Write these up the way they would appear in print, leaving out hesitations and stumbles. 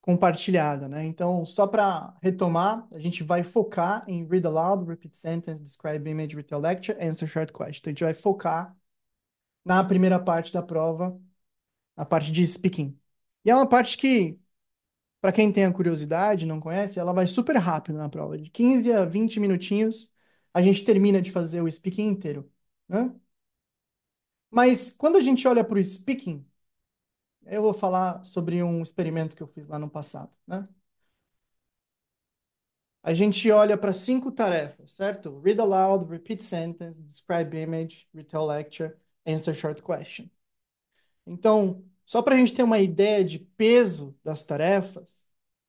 compartilhada, né? Então, só para retomar, a gente vai focar em read aloud, repeat sentence, describe image, retell lecture, answer short question. Então, a gente vai focar na primeira parte da prova, a parte de speaking. E é uma parte que, para quem tem a curiosidade, não conhece, ela vai super rápido na prova. De 15 a 20 minutinhos, a gente termina de fazer o speaking inteiro, né? Mas quando a gente olha para o speaking, eu vou falar sobre um experimento que eu fiz lá no passado, né? A gente olha para 5 tarefas, certo? Read aloud, repeat sentence, describe image, retell lecture, answer short question. Então, só para a gente ter uma ideia de peso das tarefas,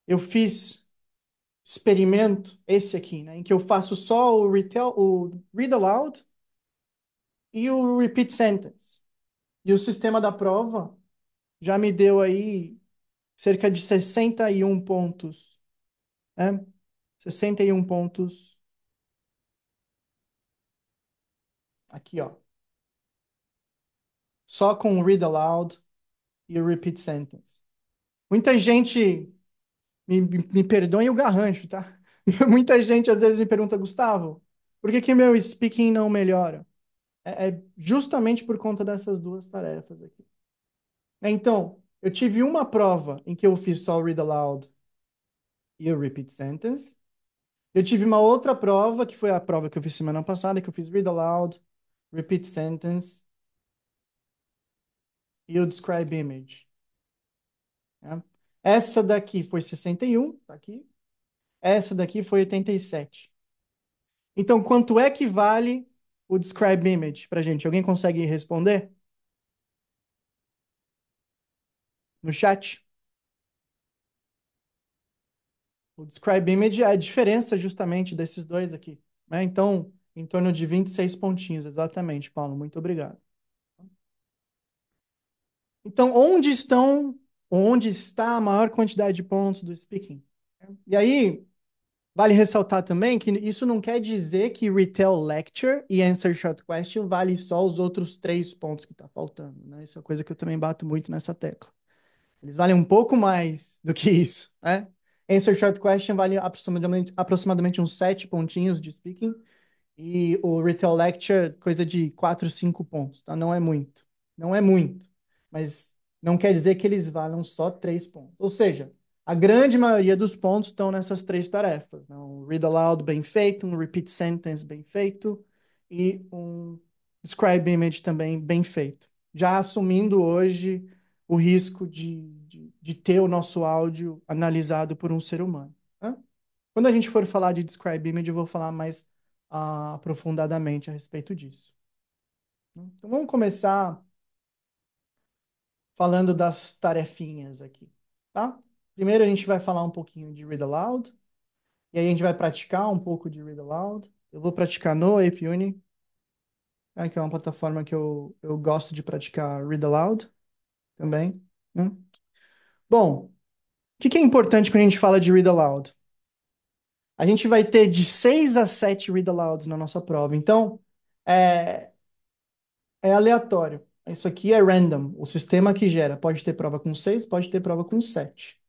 eu fiz experimento, esse aqui, né, em que eu faço só o read aloud e o repeat sentence. E o sistema da prova já me deu aí cerca de 61 pontos, né? 61 pontos aqui, ó. Só com o read aloud e o repeat sentence. Muita gente, me perdoem o garrancho, tá? Muita gente às vezes me pergunta, Gustavo, por que que meu speaking não melhora? É justamente por conta dessas duas tarefas aqui. Então, eu tive uma prova em que eu fiz só o read aloud e o repeat sentence. Eu tive uma outra prova, que foi a prova que eu fiz semana passada, que eu fiz read aloud, repeat sentence e o describe image, né? Essa daqui foi 61, tá aqui. Essa daqui foi 87. Então, quanto é que vale o describe image pra gente? Alguém consegue responder no chat? O describe image é a diferença justamente desses dois aqui, né? Então, em torno de 26 pontinhos, exatamente, Paulo. Muito obrigado. Então, onde está a maior quantidade de pontos do speaking? E aí, vale ressaltar também que isso não quer dizer que retell lecture e answer short question vale só os outros 3 pontos que está faltando, né? Isso é uma coisa que eu também bato muito nessa tecla. Eles valem um pouco mais do que isso, né? Answer short question vale aproximadamente uns 7 pontinhos de speaking e o Retail Lecture, coisa de 4, 5 pontos, tá? Não é muito. Não é muito. Mas não quer dizer que eles valham só 3 pontos. Ou seja, a grande maioria dos pontos estão nessas 3 tarefas, né? Um Read Aloud bem feito, um Repeat Sentence bem feito e um Describe Image também bem feito. Já assumindo hoje o risco de ter o nosso áudio analisado por um ser humano, né? Quando a gente for falar de Describe Image, eu vou falar mais aprofundadamente a respeito disso. Então vamos começar falando das tarefinhas aqui, tá? Primeiro a gente vai falar um pouquinho de Read Aloud, e aí a gente vai praticar um pouco de Read Aloud. Eu vou praticar no Ape Uni, né, que é uma plataforma que eu gosto de praticar Read Aloud também, né? Bom, o que é importante quando a gente fala de Read Aloud? A gente vai ter de 6 a 7 Read Alouds na nossa prova. Então, é, é aleatório. Isso aqui é random. O sistema que gera pode ter prova com 6, pode ter prova com 7.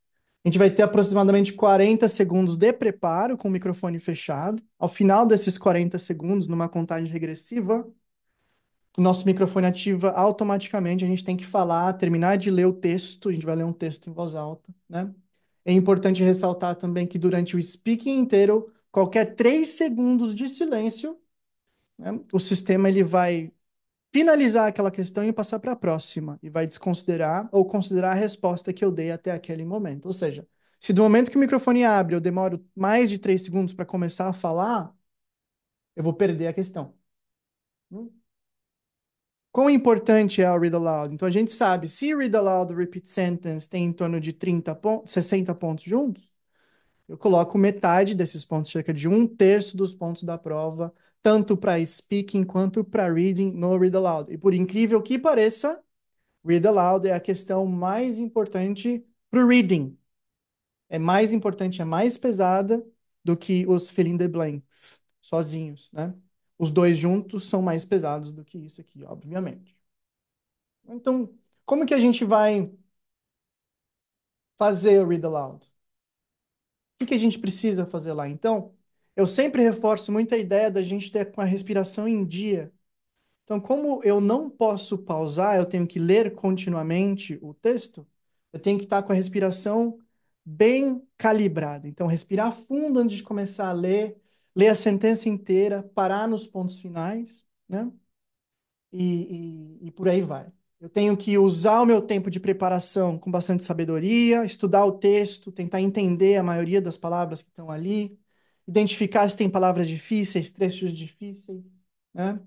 A gente vai ter aproximadamente 40 segundos de preparo com o microfone fechado. Ao final desses 40 segundos, numa contagem regressiva, o nosso microfone ativa automaticamente. A gente tem que falar, terminar de ler o texto. A gente vai ler um texto em voz alta, né? É importante ressaltar também que durante o speaking inteiro, qualquer 3 segundos de silêncio, né, o sistema ele vai finalizar aquela questão e passar para a próxima, e vai desconsiderar ou considerar a resposta que eu dei até aquele momento. Ou seja, se do momento que o microfone abre eu demoro mais de 3 segundos para começar a falar, eu vou perder a questão. Quão importante é o read aloud? Então a gente sabe, se read aloud e repeat sentence tem em torno de 30 pontos, 60 pontos juntos, eu coloco metade desses pontos, cerca de um terço dos pontos da prova, tanto para speaking quanto para reading no read aloud. E por incrível que pareça, read aloud é a questão mais importante para o reading. É mais importante, é mais pesada do que os fill in the blanks, sozinhos, né? Os dois juntos são mais pesados do que isso aqui, obviamente. Então, como que a gente vai fazer o read aloud. O que que a gente precisa fazer lá? Então, eu sempre reforço muito a ideia da gente ter com a respiração em dia. Então, como eu não posso pausar, eu tenho que ler continuamente o texto, eu tenho que estar com a respiração bem calibrada. Então, respirar fundo antes de começar a ler, ler a sentença inteira, parar nos pontos finais, né? E por aí vai. Eu tenho que usar o meu tempo de preparação com bastante sabedoria, estudar o texto, tentar entender a maioria das palavras que estão ali, identificar se tem palavras difíceis, trechos difíceis, né?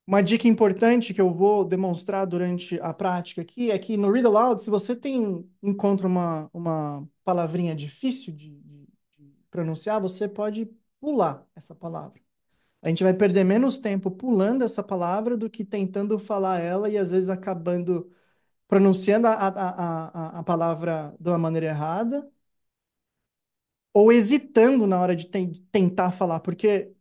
Uma dica importante que eu vou demonstrar durante a prática aqui é que no Read Aloud, se você encontra uma palavrinha difícil de pronunciar, você pode pular essa palavra. A gente vai perder menos tempo pulando essa palavra do que tentando falar ela e às vezes acabando pronunciando a palavra de uma maneira errada ou hesitando na hora de tentar falar, porque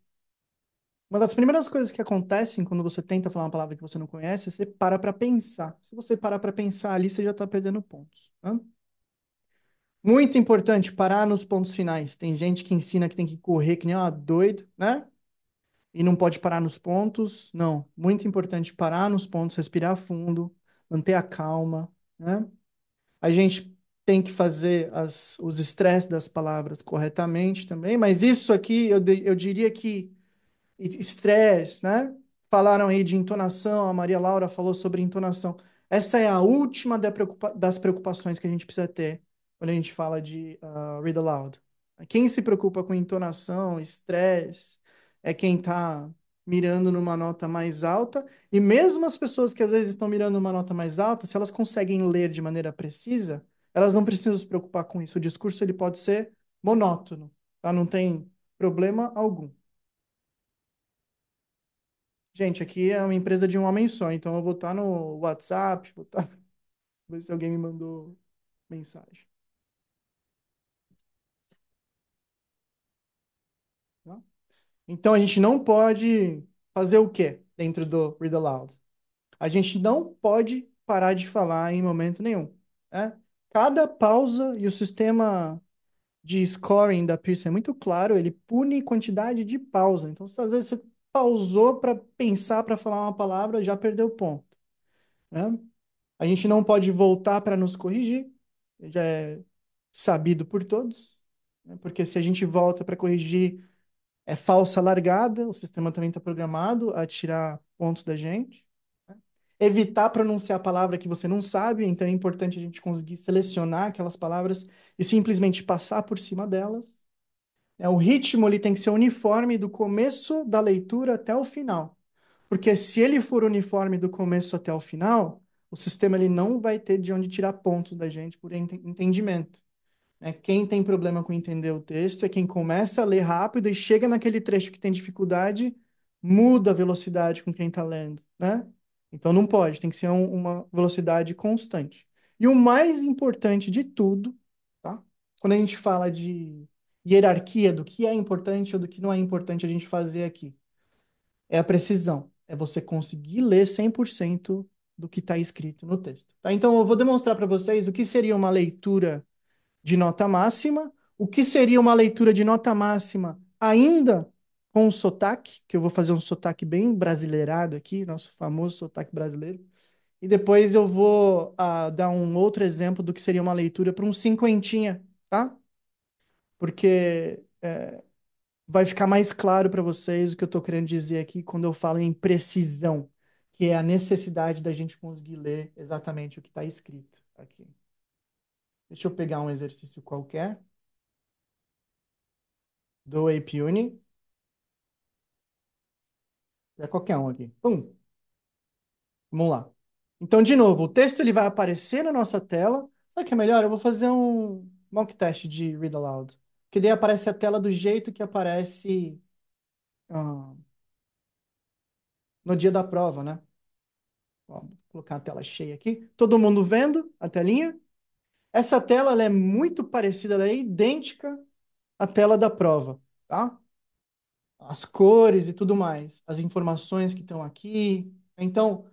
uma das primeiras coisas que acontecem quando você tenta falar uma palavra que você não conhece é você para pensar. Se você parar para pensar ali, você já está perdendo pontos. Tá? Muito importante parar nos pontos finais. Tem gente que ensina que tem que correr que nem uma doida, né? E não pode parar nos pontos. Não. Muito importante parar nos pontos, respirar fundo, manter a calma, né? A gente tem que fazer os estresses das palavras corretamente também, mas isso aqui eu diria que estresse, né? Falaram aí de entonação, a Maria Laura falou sobre entonação. Essa é a última das preocupações que a gente precisa ter quando a gente fala de read aloud. Quem se preocupa com entonação, estresse, é quem está mirando numa nota mais alta. E mesmo as pessoas que às vezes estão mirando numa nota mais alta, se elas conseguem ler de maneira precisa, elas não precisam se preocupar com isso. O discurso ele pode ser monótono, tá? Não tem problema algum. Gente, aqui é uma empresa de um homem só, então eu vou estar no WhatsApp, vou estar... ver se alguém me mandou mensagem. Tá? Então a gente não pode fazer o quê dentro do Read Aloud? A gente não pode parar de falar em momento nenhum. Né? Cada pausa e o sistema de scoring da Pearson é muito claro, ele pune quantidade de pausa. Então, se às vezes você pausou para pensar para falar uma palavra, já perdeu ponto. Né? A gente não pode voltar para nos corrigir, já é sabido por todos, né? Porque se a gente volta para corrigir, é falsa largada, o sistema também está programado a tirar pontos da gente. Né? Evitar pronunciar a palavra que você não sabe, então é importante a gente conseguir selecionar aquelas palavras e simplesmente passar por cima delas. O ritmo ele tem que ser uniforme do começo da leitura até o final. Porque se ele for uniforme do começo até o final, o sistema ele não vai ter de onde tirar pontos da gente por entendimento. Né? Quem tem problema com entender o texto é quem começa a ler rápido e chega naquele trecho que tem dificuldade, muda a velocidade com quem está lendo, né? Então não pode, tem que ser uma velocidade constante. E o mais importante de tudo, tá? Quando a gente fala de hierarquia do que é importante ou do que não é importante a gente fazer aqui, é a precisão. É você conseguir ler 100% do que está escrito no texto. Tá? Então, eu vou demonstrar para vocês o que seria uma leitura de nota máxima, o que seria uma leitura de nota máxima ainda com sotaque, que eu vou fazer um sotaque bem brasileirado aqui, nosso famoso sotaque brasileiro. E depois eu vou dar um outro exemplo do que seria uma leitura para um cinquentinha, tá? Porque vai ficar mais claro para vocês o que eu estou querendo dizer aqui quando eu falo em precisão, que é a necessidade da gente conseguir ler exatamente o que está escrito aqui. Deixa eu pegar um exercício qualquer do APUni, é qualquer um aqui. Pum, vamos lá. Então, de novo, o texto ele vai aparecer na nossa tela. Sabe o que é melhor? Eu vou fazer um mock test de read aloud, que daí aparece a tela do jeito que aparece ah, no dia da prova, né? Ó, vou colocar a tela cheia aqui. Todo mundo vendo a telinha? Essa tela ela é muito parecida, ela é idêntica à tela da prova, tá? As cores e tudo mais, as informações que estão aqui. Então,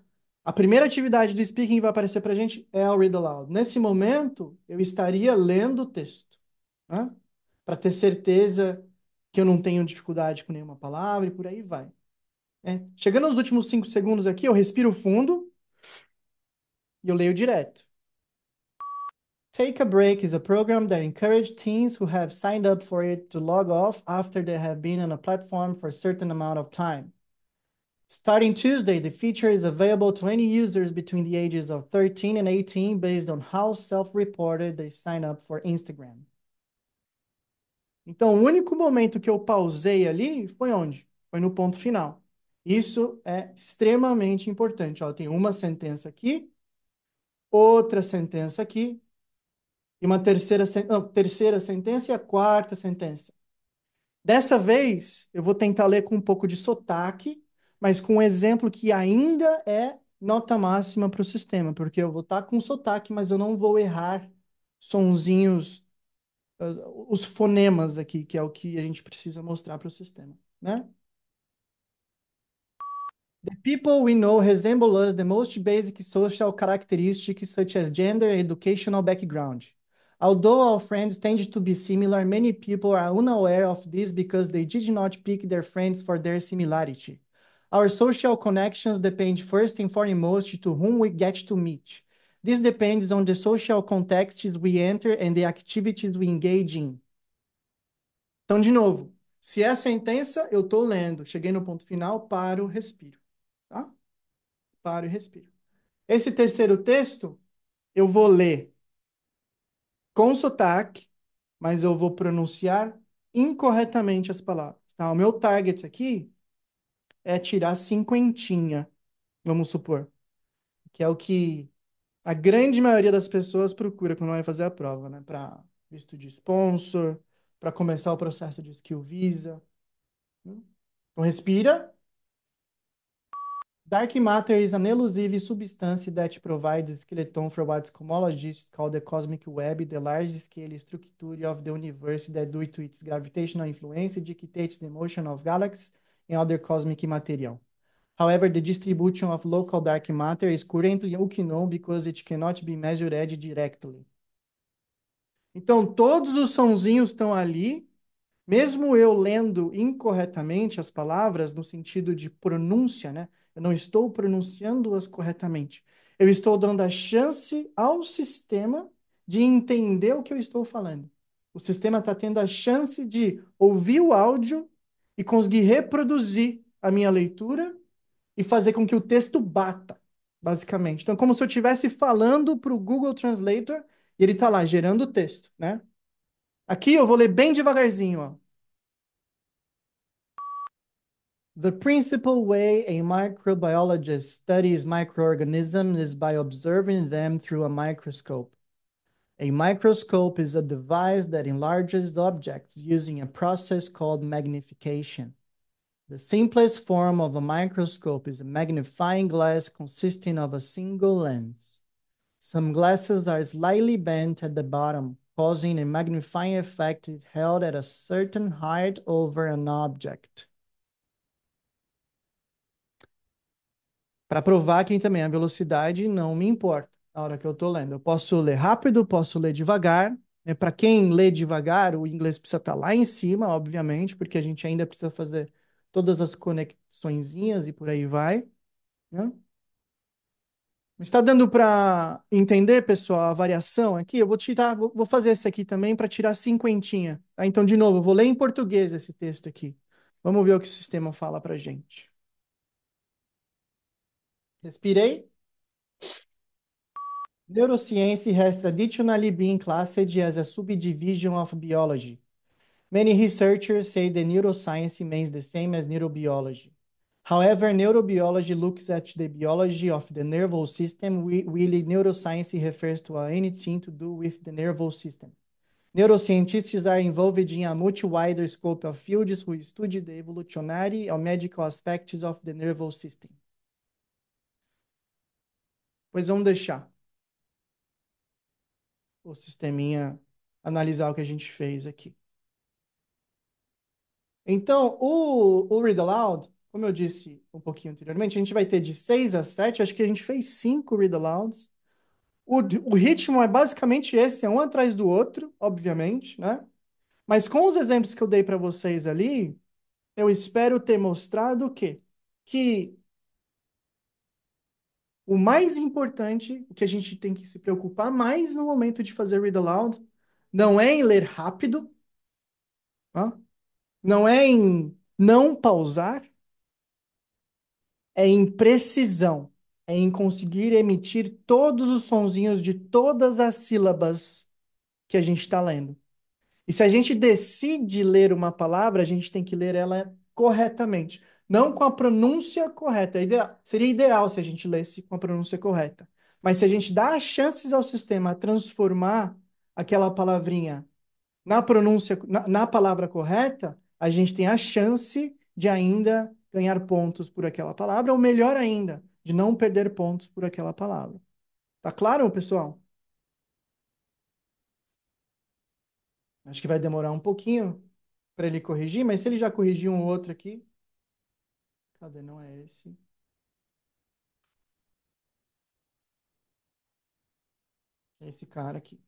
A primeira atividade do speaking que vai aparecer para a gente é o read aloud. Nesse momento, eu estaria lendo o texto, né? Para ter certeza que eu não tenho dificuldade com nenhuma palavra e por aí vai. Né? Chegando nos últimos 5 segundos aqui, eu respiro fundo e eu leio direto. Take a Break is a program that encourages teens who have signed up for it to log off after they have been on a platform for a certain amount of time. Starting Tuesday, the feature is available to any users between the ages of 13 and 18 based on how self-reported they sign up for Instagram. Então, o único momento que eu pausei ali foi onde? Foi no ponto final. Isso é extremamente importante. Ó, tem uma sentença aqui, outra sentença aqui, e uma terceira sentença e a quarta sentença. Dessa vez, eu vou tentar ler com um pouco de sotaque, mas com um exemplo que ainda é nota máxima para o sistema, porque eu vou estar com sotaque, mas eu não vou errar sonzinhos, os fonemas aqui, que é o que a gente precisa mostrar para o sistema, né? The people we know resemble us the most basic social characteristics such as gender and educational background. Although our friends tend to be similar, many people are unaware of this because they did not pick their friends for their similarity. Our social connections depend first and foremost to whom we get to meet. This depends on the social contexts we enter and the activities we engage in. Então, de novo, se é a sentença, eu estou lendo. Cheguei no ponto final, paro, respiro. Tá? Paro e respiro. Esse terceiro texto, eu vou ler com sotaque, mas eu vou pronunciar incorretamente as palavras. Tá? O meu target aqui é tirar cinquentinha, vamos supor, que é o que a grande maioria das pessoas procura quando vai fazer a prova, né? Para visto de sponsor, para começar o processo de skill visa. Então, respira. Dark matter is an elusive substance that provides skeleton for what cosmologists call the cosmic web, the large-scale structure of the universe that, due to its gravitational influence, dictates the motion of galaxies and other cosmic material. However, the distribution of local dark matter is currently unknown because it cannot be measured directly. Então, todos os sonzinhos estão ali. Mesmo eu lendo incorretamente as palavras, no sentido de pronúncia, né? Eu não estou pronunciando-as corretamente. Eu estou dando a chance ao sistema de entender o que eu estou falando. O sistema está tendo a chance de ouvir o áudio e conseguir reproduzir a minha leitura e fazer com que o texto bata, basicamente. Então, como se eu estivesse falando para o Google Translator e ele está lá gerando o texto, né? Aqui eu vou ler bem devagarzinho, ó. The principal way a microbiologist studies microorganisms is by observing them through a microscope. A microscope is a device that enlarges objects using a process called magnification. The simplest form of a microscope is a magnifying glass consisting of a single lens. Some glasses are slightly bent at the bottom, causing a magnifying effect if held at a certain height over an object. Para provar que também a velocidade não me importa na hora que eu estou lendo. Eu posso ler rápido, posso ler devagar. Né? Para quem lê devagar, o inglês precisa estar lá em cima, obviamente, porque a gente ainda precisa fazer todas as conexõezinhas e por aí vai. Né? Está dando para entender, pessoal, a variação aqui? Eu vou tirar, vou fazer esse aqui também para tirar cinquentinha. Tá? Então, de novo, eu vou ler em português esse texto aqui. Vamos ver o que o sistema fala para gente. Respirei. Neuroscience has traditionally been classed as a subdivision of biology. Many researchers say that neuroscience means the same as neurobiology. However, neurobiology looks at the biology of the nervous system, while neuroscience refers to anything to do with the nervous system. Neuroscientists are involved in a much wider scope of fields who study the evolutionary or medical aspects of the nervous system. Pois vamos deixar o sisteminha analisar o que a gente fez aqui. Então, o Read Aloud, como eu disse um pouquinho anteriormente, a gente vai ter de 6 a 7. Acho que a gente fez 5 read alouds. O ritmo é basicamente esse, é um atrás do outro, obviamente, né? Mas com os exemplos que eu dei para vocês ali, eu espero ter mostrado o quê? Que o mais importante, o que a gente tem que se preocupar mais no momento de fazer read aloud, não é em ler rápido, tá? Não é em não pausar, é em precisão, é em conseguir emitir todos os sonzinhos de todas as sílabas que a gente está lendo. E se a gente decide ler uma palavra, a gente tem que ler ela corretamente, não com a pronúncia correta. Seria ideal se a gente lesse com a pronúncia correta. Mas se a gente dá as chances ao sistema a transformar aquela palavrinha na pronúncia, na palavra correta, a gente tem a chance de ainda ganhar pontos por aquela palavra, ou melhor ainda, de não perder pontos por aquela palavra. Tá claro, pessoal? Acho que vai demorar um pouquinho para ele corrigir, mas se ele já corrigiu um outro aqui, cadê? Não é esse. É esse cara aqui.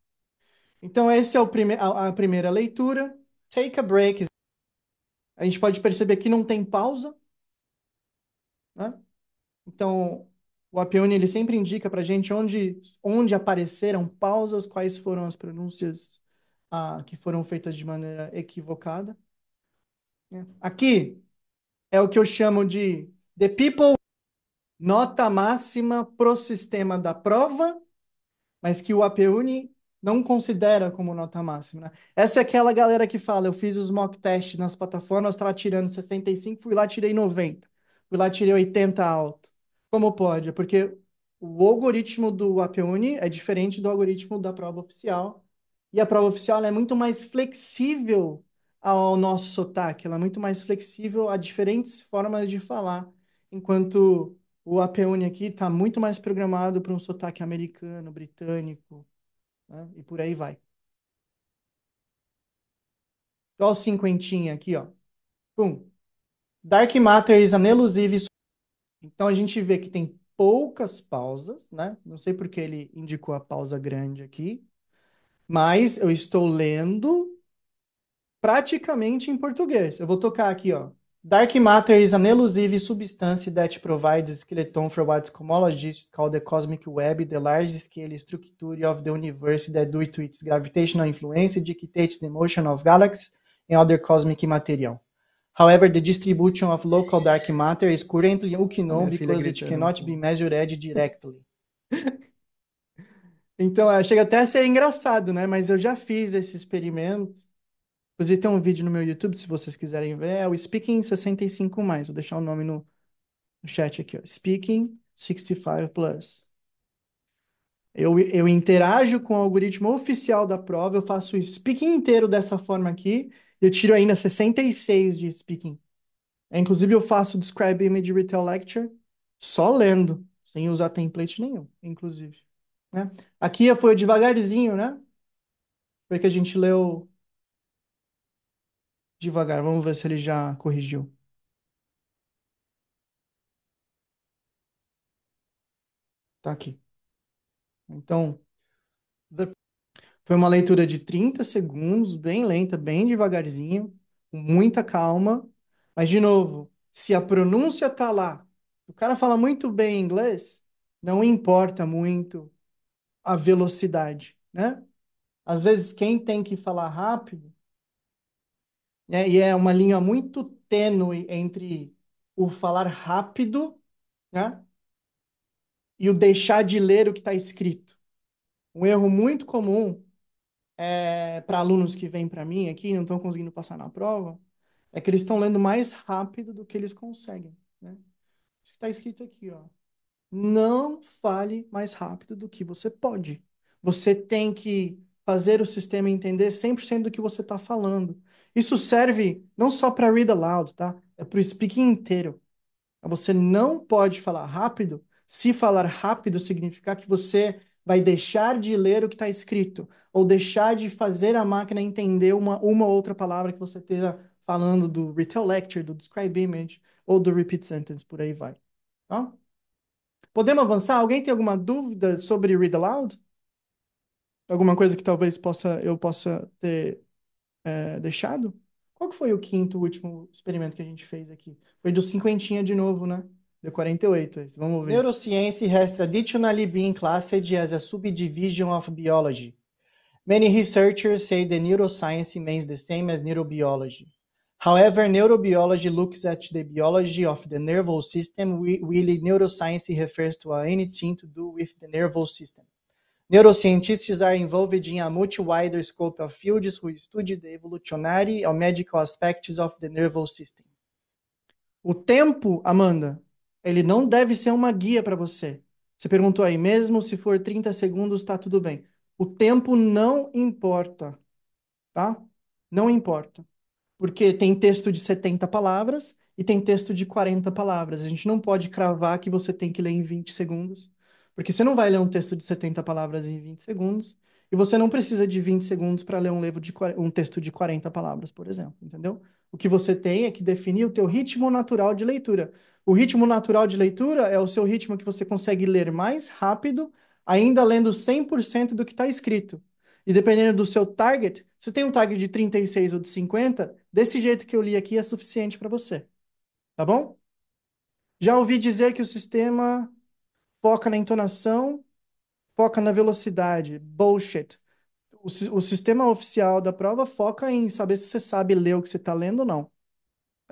Então, esse é a primeira leitura. Take a break. A gente pode perceber que não tem pausa, né? Então, o Appione ele sempre indica para a gente onde apareceram pausas, quais foram as pronúncias que foram feitas de maneira equivocada, né? Aqui é o que eu chamo de the people, nota máxima pro sistema da prova, mas que o APUni não considera como nota máxima, né? Essa é aquela galera que fala, eu fiz os mock tests nas plataformas, estava tirando 65, fui lá, tirei 90. Fui lá, tirei 80 alto. Como pode? É porque o algoritmo do APUni é diferente do algoritmo da prova oficial. E a prova oficial ela é muito mais flexível ao nosso sotaque, ela é muito mais flexível a diferentes formas de falar, enquanto o APUni aqui está muito mais programado para um sotaque americano, britânico, né? E por aí vai. Olha o cinquentinha aqui, ó. Pum. Dark Matter is an elusive. Então a gente vê que tem poucas pausas, né? Não sei porque ele indicou a pausa grande aqui, mas eu estou lendo praticamente em português. Eu vou tocar aqui, ó. Dark matter is an elusive substance that provides skeleton for what cosmologists call the cosmic web, the large-scale structure of the universe that due to its gravitational influence dictates the motion of galaxies and other cosmic material. However, the distribution of local dark matter is currently unknown because it cannot be measured directly. Então, chega até a ser engraçado, né? Mas eu já fiz esse experimento. Inclusive, tem um vídeo no meu YouTube, se vocês quiserem ver, é o Speaking 65+. Vou deixar o nome no chat aqui, ó. Speaking 65 Plus. Eu interajo com o algoritmo oficial da prova, eu faço o speaking inteiro dessa forma aqui, e eu tiro ainda 66 de speaking. Inclusive, eu faço Describe Image Retail Lecture só lendo, sem usar template nenhum, inclusive. Né? Aqui foi devagarzinho, né? Foi que a gente leu devagar. Vamos ver se ele já corrigiu. Tá aqui. Então, foi uma leitura de 30 segundos, bem lenta, bem devagarzinho, com muita calma. Mas, de novo, se a pronúncia tá lá, o cara fala muito bem inglês, não importa muito a velocidade, né? Às vezes, quem tem que falar rápido, né, e é uma linha muito tênue entre o falar rápido, né, e o deixar de ler o que está escrito. Um erro muito comum para alunos que vêm para mim aqui e não estão conseguindo passar na prova é que eles estão lendo mais rápido do que eles conseguem, né? Isso que está escrito aqui, ó. Não fale mais rápido do que você pode. Você tem que fazer o sistema entender 100% do que você está falando. Isso serve não só para read aloud, tá? É para o speaking inteiro. Você não pode falar rápido. Se falar rápido significar que você vai deixar de ler o que está escrito, ou deixar de fazer a máquina entender uma outra palavra que você esteja falando do retail lecture, do describe image, ou do repeat sentence, por aí vai. Tá? Podemos avançar? Alguém tem alguma dúvida sobre read aloud? Alguma coisa que talvez eu possa ter deixado? Qual que foi o quinto último experimento que a gente fez aqui? Foi do cinquentinha de novo, né? Deu 48 esse. Vamos ver. Neuroscience has traditionally been classed as a subdivision of biology. Many researchers say the neuroscience means the same as neurobiology. However, neurobiology looks at the biology of the nervous system, while neuroscience refers to anything to do with the nervous system. Neuroscientists are involved in a much wider scope of fields who study the evolutionary or medical aspects of the nervous system. O tempo, Amanda, ele não deve ser uma guia para você. Você perguntou aí, mesmo se for 30 segundos, tá tudo bem. O tempo não importa, tá? Não importa. Porque tem texto de 70 palavras e tem texto de 40 palavras. A gente não pode cravar que você tem que ler em 20 segundos, porque você não vai ler um texto de 70 palavras em 20 segundos, e você não precisa de 20 segundos para ler um texto de 40 palavras, por exemplo, entendeu? O que você tem é que definir o teu ritmo natural de leitura. O ritmo natural de leitura é o seu ritmo que você consegue ler mais rápido, ainda lendo 100% do que está escrito. E dependendo do seu target, se tem um target de 36 ou de 50, desse jeito que eu li aqui é suficiente para você. Tá bom? Já ouvi dizer que o sistema foca na entonação, foca na velocidade. Bullshit. O sistema oficial da prova foca em saber se você sabe ler o que você está lendo ou não.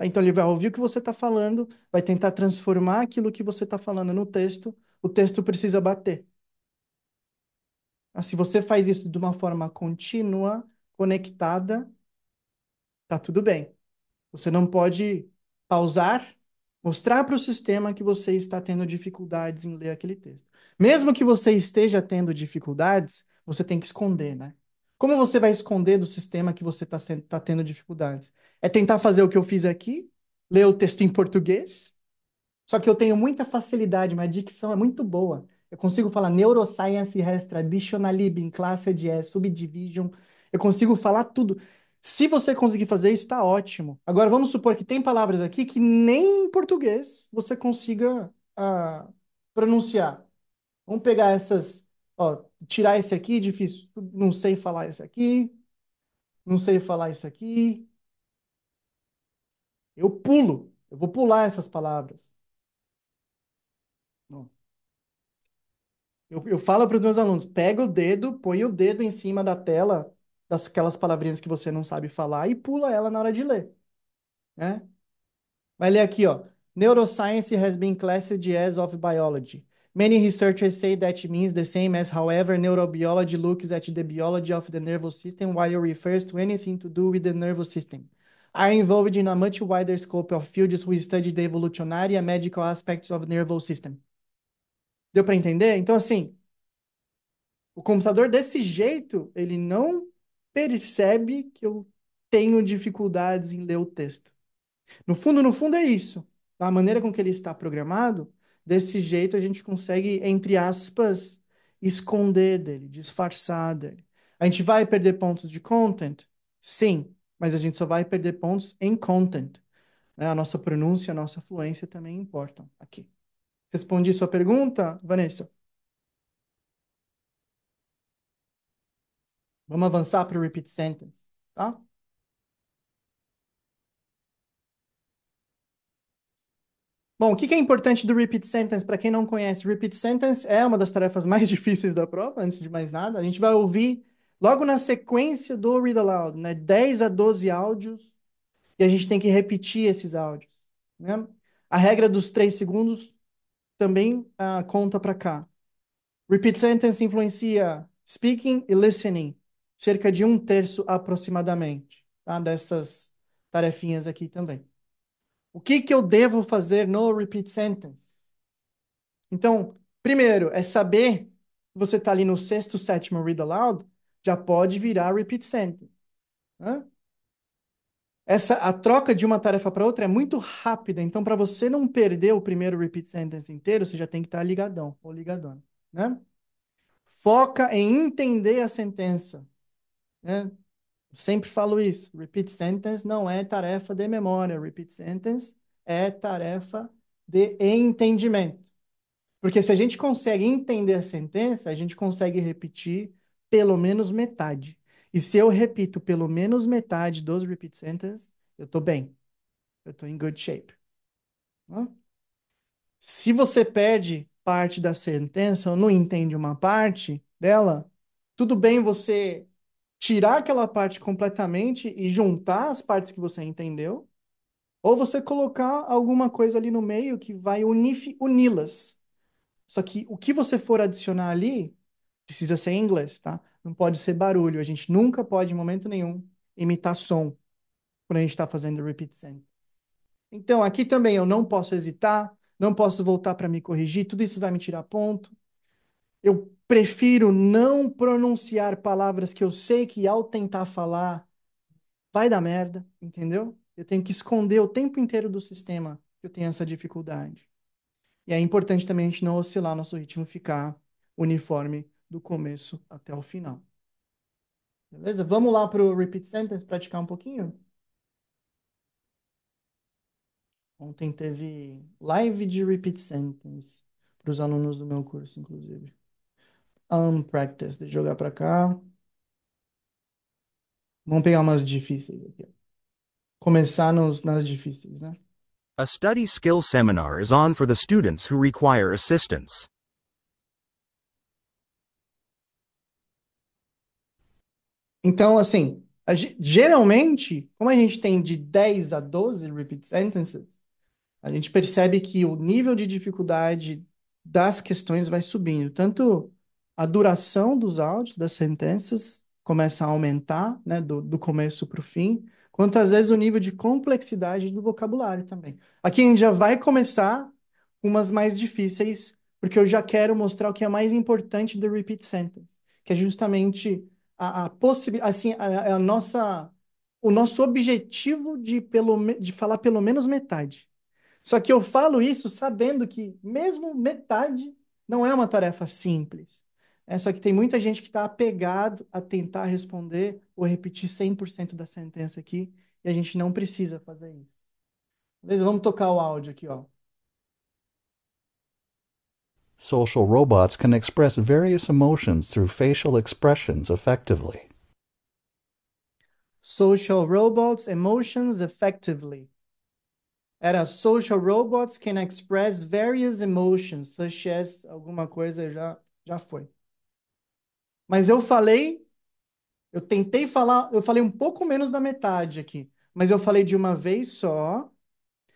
Então ele vai ouvir o que você está falando, vai tentar transformar aquilo que você está falando no texto. O texto precisa bater. Mas se você faz isso de uma forma contínua, conectada, tá tudo bem. Você não pode pausar, mostrar para o sistema que você está tendo dificuldades em ler aquele texto. Mesmo que você esteja tendo dificuldades, você tem que esconder, né? Como você vai esconder do sistema que você está tendo dificuldades? É tentar fazer o que eu fiz aqui, ler o texto em português, só que eu tenho muita facilidade, minha dicção é muito boa. Eu consigo falar neuroscience has traditionally been classed as subdivision. Eu consigo falar tudo. Se você conseguir fazer isso, tá ótimo. Agora, vamos supor que tem palavras aqui que nem em português você consiga pronunciar. Vamos pegar essas, ó, tirar esse aqui, difícil. Não sei falar esse aqui, não sei falar isso aqui. Eu pulo. Eu vou pular essas palavras. Eu falo para os meus alunos, pega o dedo, põe o dedo em cima da tela das aquelas palavrinhas que você não sabe falar e pula ela na hora de ler, né? Vai ler aqui, ó. Neuroscience has been classed as of biology. Many researchers say that means the same as, however, neurobiology looks at the biology of the nervous system while it refers to anything to do with the nervous system. Are involved in a much wider scope of fields who study the evolutionary and medical aspects of the nervous system. Deu para entender? Então, assim, o computador, desse jeito, ele não percebe que eu tenho dificuldades em ler o texto. No fundo é isso. A maneira com que ele está programado, desse jeito a gente consegue, entre aspas, esconder dele, disfarçar dele. A gente vai perder pontos de content? Sim, mas a gente só vai perder pontos em content, né? A nossa pronúncia, a nossa fluência também importam aqui. Respondi sua pergunta, Vanessa? Vamos avançar para o repeat sentence, tá? Bom, o que é importante do repeat sentence? Para quem não conhece, repeat sentence é uma das tarefas mais difíceis da prova, antes de mais nada. A gente vai ouvir logo na sequência do read aloud, né? 10 a 12 áudios, e a gente tem que repetir esses áudios, né? A regra dos 3 segundos também conta para cá. Repeat sentence influencia speaking e listening, cerca de um terço aproximadamente, tá? Dessas tarefinhas aqui também. O que eu devo fazer no repeat sentence? Então, primeiro, é saber que você está ali no sexto, sétimo read aloud, já pode virar repeat sentence, né? A troca de uma tarefa para outra é muito rápida, então para você não perder o primeiro repeat sentence inteiro, você já tem que estar ligadão ou ligadona, né? Foca em entender a sentença, né? Sempre falo isso. Repeat sentence não é tarefa de memória. Repeat sentence é tarefa de entendimento. Porque se a gente consegue entender a sentença, a gente consegue repetir pelo menos metade. E se eu repito pelo menos metade dos repeat sentences, eu estou bem. Eu estou em good shape. Né? Se você perde parte da sentença ou não entende uma parte dela, tudo bem você tirar aquela parte completamente e juntar as partes que você entendeu, ou você colocar alguma coisa ali no meio que vai uni-las. Só que o que você for adicionar ali precisa ser em inglês, tá? Não pode ser barulho. A gente nunca pode, em momento nenhum, imitar som quando a gente está fazendo repeat sentence. Então, aqui também eu não posso hesitar, não posso voltar para me corrigir, tudo isso vai me tirar ponto. Eu prefiro não pronunciar palavras que eu sei que ao tentar falar vai dar merda, entendeu? Eu tenho que esconder o tempo inteiro do sistema que eu tenho essa dificuldade. E é importante também a gente não oscilar nosso ritmo, ficar uniforme do começo até o final. Beleza? Vamos lá para o repeat sentence praticar um pouquinho? Ontem teve live de repeat sentence para os alunos do meu curso, inclusive. Practice, deixa eu jogar para cá. Vamos pegar umas difíceis aqui. Começar nas difíceis, né? A study skill seminar is on for the students who require assistance. Então, assim, geralmente, como a gente tem de 10 a 12 repeat sentences, a gente percebe que o nível de dificuldade das questões vai subindo. Tanto a duração dos áudios, das sentenças, começa a aumentar, né, do começo para o fim, quanto às vezes o nível de complexidade do vocabulário também. Aqui a gente já vai começar com umas mais difíceis, porque eu já quero mostrar o que é mais importante do repeat sentence, que é justamente a possibilidade, assim, a nossa, o nosso objetivo de falar pelo menos metade. Só que eu falo isso sabendo que mesmo metade não é uma tarefa simples. É só que tem muita gente que está apegado a tentar responder ou repetir 100% da sentença aqui, e a gente não precisa fazer isso. Beleza? Vamos tocar o áudio aqui, ó. Social robots can express various emotions through facial expressions effectively. Social robots emotions effectively. Era social robots can express various emotions, such as alguma coisa já foi. Mas eu tentei falar, eu falei um pouco menos da metade aqui, mas eu falei de uma vez só.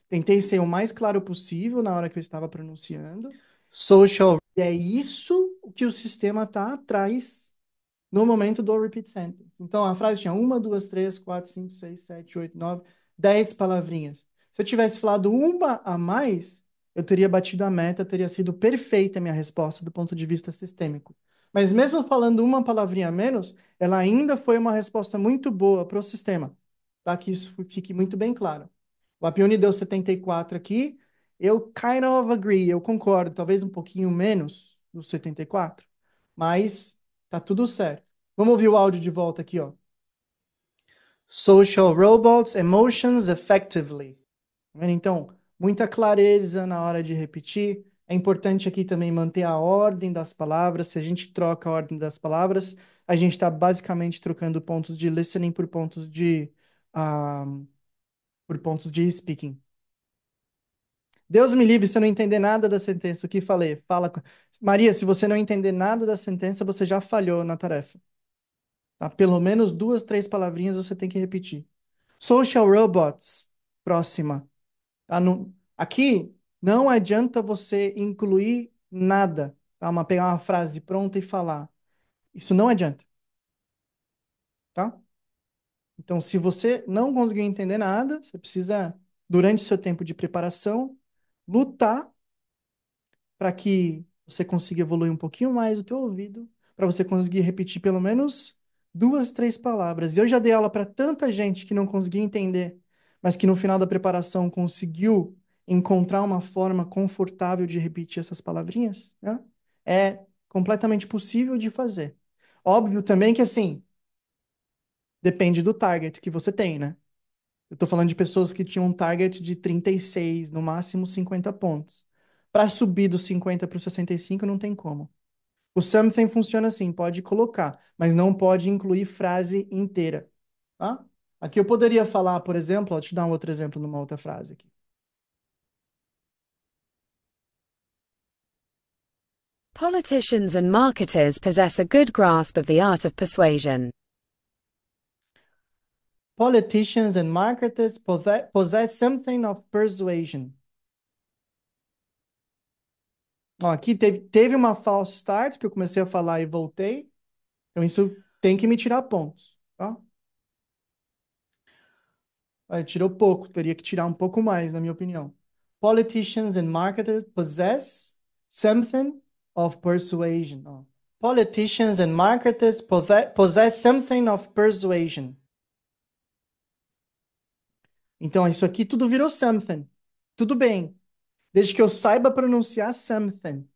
Tentei ser o mais claro possível na hora que eu estava pronunciando. Social. E é isso o que o sistema está atrás no momento do repeat sentence. Então, a frase tinha uma, duas, três, quatro, cinco, seis, sete, oito, nove, 10 palavrinhas. Se eu tivesse falado uma a mais, eu teria batido a meta, teria sido perfeita a minha resposta do ponto de vista sistêmico. Mas mesmo falando uma palavrinha a menos, ela ainda foi uma resposta muito boa para o sistema. Tá? Que isso fique muito bem claro. O Apione deu 74 aqui. Eu kind of agree, eu concordo. Talvez um pouquinho menos dos 74, mas tá tudo certo. Vamos ouvir o áudio de volta aqui, ó. Social robots emotions effectively. Tá vendo? Então, muita clareza na hora de repetir. É importante aqui também manter a ordem das palavras. Se a gente troca a ordem das palavras, a gente está basicamente trocando pontos de listening ah, por pontos de speaking. Deus me livre se eu não entender nada da sentença. O que falei? Maria, se você não entender nada da sentença, você já falhou na tarefa. Tá? Pelo menos duas, três palavrinhas você tem que repetir. Social robots. Próxima. Tá? Aqui não adianta você incluir nada. Tá? Pegar uma frase pronta e falar. Isso não adianta. Tá? Então, se você não conseguiu entender nada, você precisa, durante o seu tempo de preparação, lutar para que você consiga evoluir um pouquinho mais o teu ouvido, para você conseguir repetir pelo menos duas, três palavras. Eu já dei aula para tanta gente que não conseguia entender, mas que no final da preparação conseguiu encontrar uma forma confortável de repetir essas palavrinhas, né? É completamente possível de fazer. Óbvio também que assim, depende do target que você tem, né? Eu estou falando de pessoas que tinham um target de 36, no máximo 50 pontos. Para subir dos 50 para os 65, não tem como. O something funciona assim, pode colocar, mas não pode incluir frase inteira, tá? Aqui eu poderia falar, por exemplo, ó, deixa eu dar um outro exemplo numa outra frase aqui. Politicians and marketers possess a good grasp of the art of persuasion. Politicians and marketers possess something of persuasion. Ó, aqui teve uma false start que eu comecei a falar e voltei. Então isso tem que me tirar pontos, tá? Aí, tirou pouco, teria que tirar um pouco mais, na minha opinião. Politicians and marketers possess something of persuasion. Ó. Politicians and marketers possess something of persuasion. Então, isso aqui tudo virou something. Tudo bem, desde que eu saiba pronunciar something.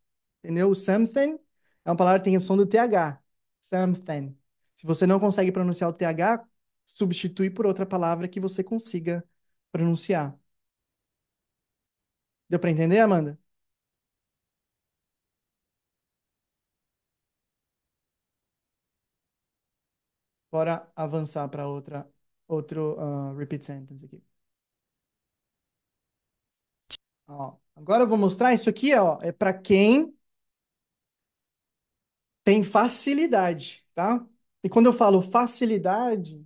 Entendeu? O something é uma palavra que tem o som do TH. Something. Se você não consegue pronunciar o TH, substitui por outra palavra que você consiga pronunciar. Deu para entender, Amanda? Bora avançar para outro repeat sentence aqui. Ó, agora eu vou mostrar isso aqui, ó, é para quem tem facilidade, tá? E quando eu falo facilidade,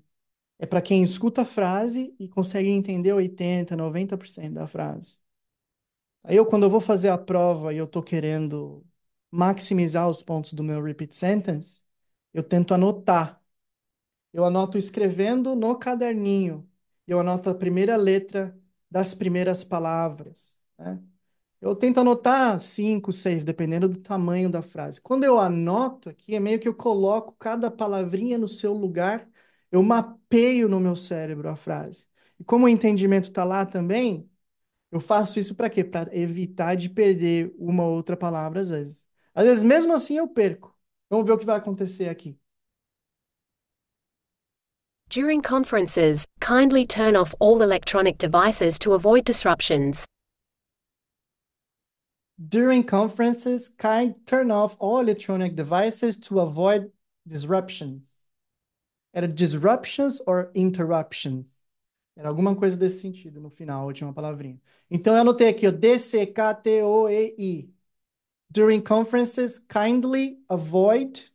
é para quem escuta a frase e consegue entender 80, 90% da frase. Aí quando eu vou fazer a prova e eu tô querendo maximizar os pontos do meu repeat sentence, eu tento anotar. Eu anoto escrevendo no caderninho. Eu anoto a primeira letra das primeiras palavras, né? Eu tento anotar cinco, seis, dependendo do tamanho da frase. Quando eu anoto aqui, é meio que eu coloco cada palavrinha no seu lugar, eu mapeio no meu cérebro a frase. E como o entendimento está lá também, eu faço isso para quê? Para evitar de perder uma ou outra palavra às vezes. Às vezes, mesmo assim, eu perco. Vamos ver o que vai acontecer aqui. During conferences, kindly turn off all electronic devices to avoid disruptions. During conferences, turn off all electronic devices to avoid disruptions. Era disruptions or interruptions? Era alguma coisa desse sentido no final, a última palavrinha. Então eu anotei aqui, ó, DCKTOEI. During conferences, kindly avoid,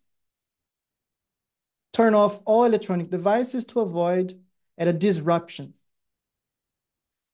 turn off all electronic devices to avoid, era disruptions.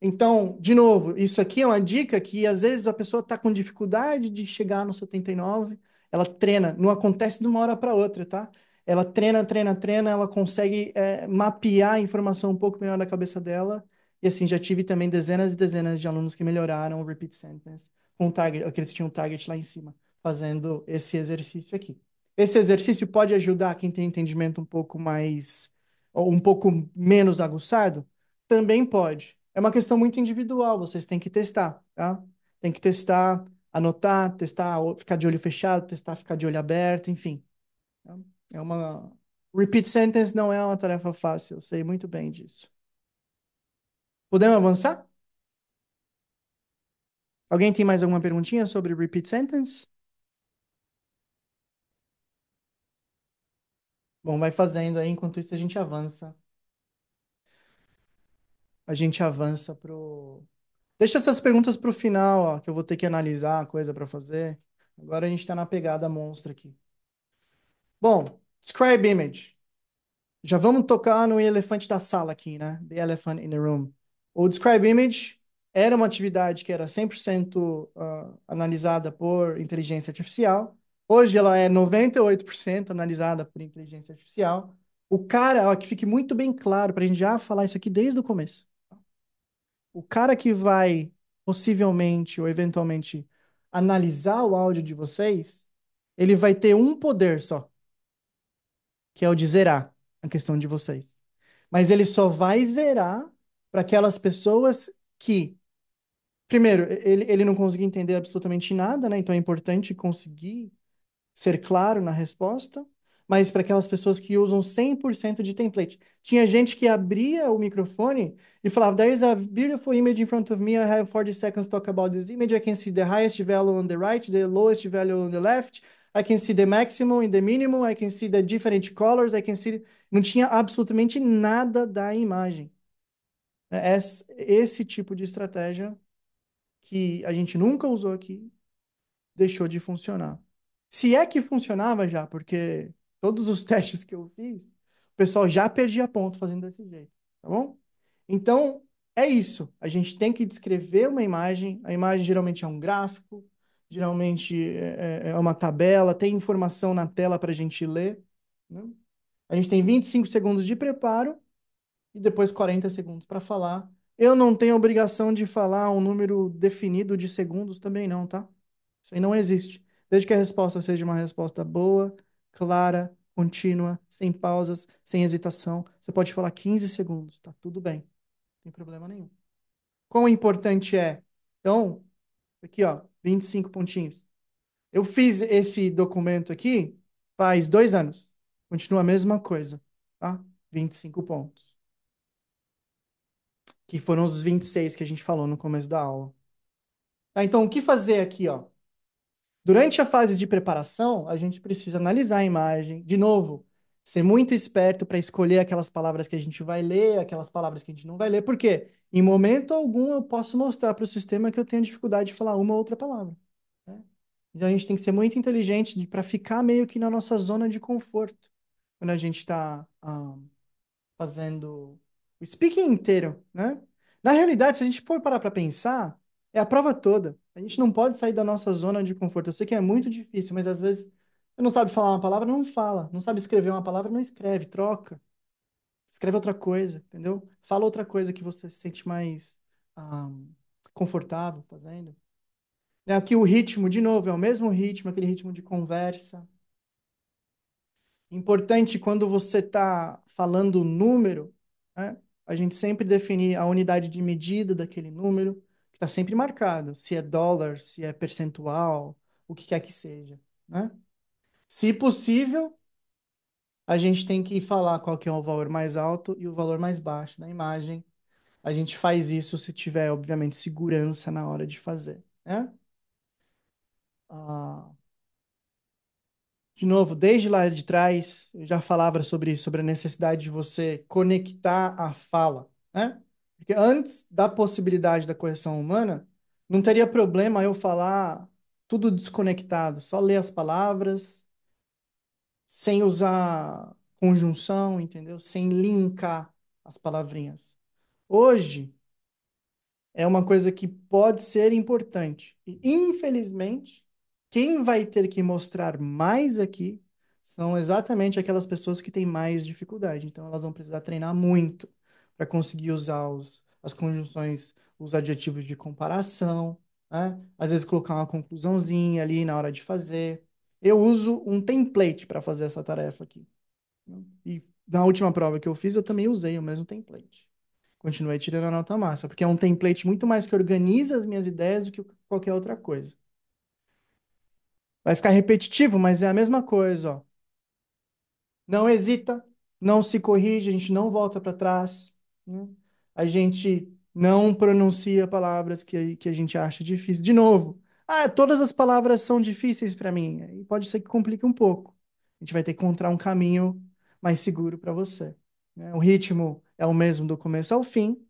Então, de novo, isso aqui é uma dica que às vezes a pessoa está com dificuldade de chegar no 79, ela treina, não acontece de uma hora para outra, tá? Ela treina, treina, treina, ela consegue mapear a informação um pouco melhor na cabeça dela. E assim, já tive também dezenas e dezenas de alunos que melhoraram o repeat sentence com o target, aqueles que tinham um target lá em cima, fazendo esse exercício aqui. Esse exercício pode ajudar quem tem entendimento um pouco mais, ou um pouco menos aguçado? Também pode. É uma questão muito individual, vocês têm que testar, tá? Tem que testar, anotar, testar, ficar de olho fechado, testar, ficar de olho aberto, enfim. Tá? É uma... Repeat sentence não é uma tarefa fácil, eu sei muito bem disso. Podemos avançar? Alguém tem mais alguma perguntinha sobre repeat sentence? Bom, vai fazendo aí, enquanto isso a gente avança. A gente avança pro... Deixa essas perguntas pro final, ó, que eu vou ter que analisar a coisa para fazer. Agora a gente tá na pegada monstra aqui. Bom, describe image. Já vamos tocar no elefante da sala aqui, né? The elephant in the room. O describe image era uma atividade que era 100% analisada por inteligência artificial. Hoje ela é 98% analisada por inteligência artificial. O cara, ó, que fique muito bem claro para a gente já falar isso aqui desde o começo. O cara que vai possivelmente ou eventualmente analisar o áudio de vocês, ele vai ter um poder só, que é o de zerar a questão de vocês. Mas ele só vai zerar para aquelas pessoas que, primeiro, ele não conseguiu entender absolutamente nada, né? Então é importante conseguir ser claro na resposta. mas para aquelas pessoas que usam 100% de template. Tinha gente que abria o microfone e falava, there is a beautiful image in front of me, I have 40 seconds to talk about this image, I can see the highest value on the right, the lowest value on the left, I can see the maximum and the minimum, I can see the different colors, I can see... Não tinha absolutamente nada da imagem. Esse tipo de estratégia que a gente nunca usou aqui deixou de funcionar. Se é que funcionava já, porque todos os testes que eu fiz, o pessoal já perdia ponto fazendo desse jeito, tá bom? Então, é isso. A gente tem que descrever uma imagem. A imagem geralmente é um gráfico, geralmente é uma tabela, tem informação na tela para a gente ler, né? A gente tem 25 segundos de preparo e depois 40 segundos para falar. Eu não tenho obrigação de falar um número definido de segundos também não, tá? Isso aí não existe. Desde que a resposta seja uma resposta boa, clara, contínua, sem pausas, sem hesitação. Você pode falar 15 segundos, tá tudo bem. Não tem problema nenhum. Quão importante é? Então, aqui, ó, 25 pontinhos. Eu fiz esse documento aqui faz 2 anos. Continua a mesma coisa, tá? 25 pontos. Que foram os 26 que a gente falou no começo da aula. Tá, então, o que fazer aqui, ó? Durante a fase de preparação, a gente precisa analisar a imagem, de novo, ser muito esperto para escolher aquelas palavras que a gente vai ler, aquelas palavras que a gente não vai ler, porque em momento algum eu posso mostrar para o sistema que eu tenho dificuldade de falar uma ou outra palavra, né? Então a gente tem que ser muito inteligente para ficar meio que na nossa zona de conforto quando a gente está fazendo o speaking inteiro, né? Na realidade, se a gente for parar para pensar, é a prova toda. A gente não pode sair da nossa zona de conforto. Eu sei que é muito difícil, mas às vezes você não sabe falar uma palavra, não fala. Não sabe escrever uma palavra, não escreve, troca. Escreve outra coisa, entendeu? Fala outra coisa que você se sente mais ah, confortável fazendo. Aqui o ritmo, de novo, é o mesmo ritmo, aquele ritmo de conversa. Importante quando você está falando o número, né? A gente sempre definir a unidade de medida daquele número, que está sempre marcado, se é dólar, se é percentual, o que quer que seja, né? Se possível, a gente tem que falar qual que é o valor mais alto e o valor mais baixo da imagem. A gente faz isso se tiver, obviamente, segurança na hora de fazer, né? Ah, de novo, desde lá de trás, eu já falava sobre isso, sobre a necessidade de você conectar a fala, né? Porque antes da possibilidade da correção humana, não teria problema eu falar tudo desconectado, só ler as palavras, sem usar conjunção, entendeu? Sem linkar as palavrinhas. Hoje, é uma coisa que pode ser importante. E, infelizmente, quem vai ter que mostrar mais aqui são exatamente aquelas pessoas que têm mais dificuldade. Então, elas vão precisar treinar muito para conseguir usar as conjunções, os adjetivos de comparação, né? Às vezes, colocar uma conclusãozinha ali na hora de fazer. Eu uso um template para fazer essa tarefa aqui, né? E na última prova que eu fiz, eu também usei o mesmo template. Continuei tirando a nota massa, porque é um template muito mais que organiza as minhas ideias do que qualquer outra coisa. Vai ficar repetitivo, mas é a mesma coisa, ó. Não hesita, não se corrige, a gente não volta para trás, né? A gente não pronuncia palavras que a gente acha difícil. De novo, todas as palavras são difíceis para mim. Aí pode ser que complique um pouco. A gente vai ter que encontrar um caminho mais seguro para você, né? O ritmo é o mesmo do começo ao fim,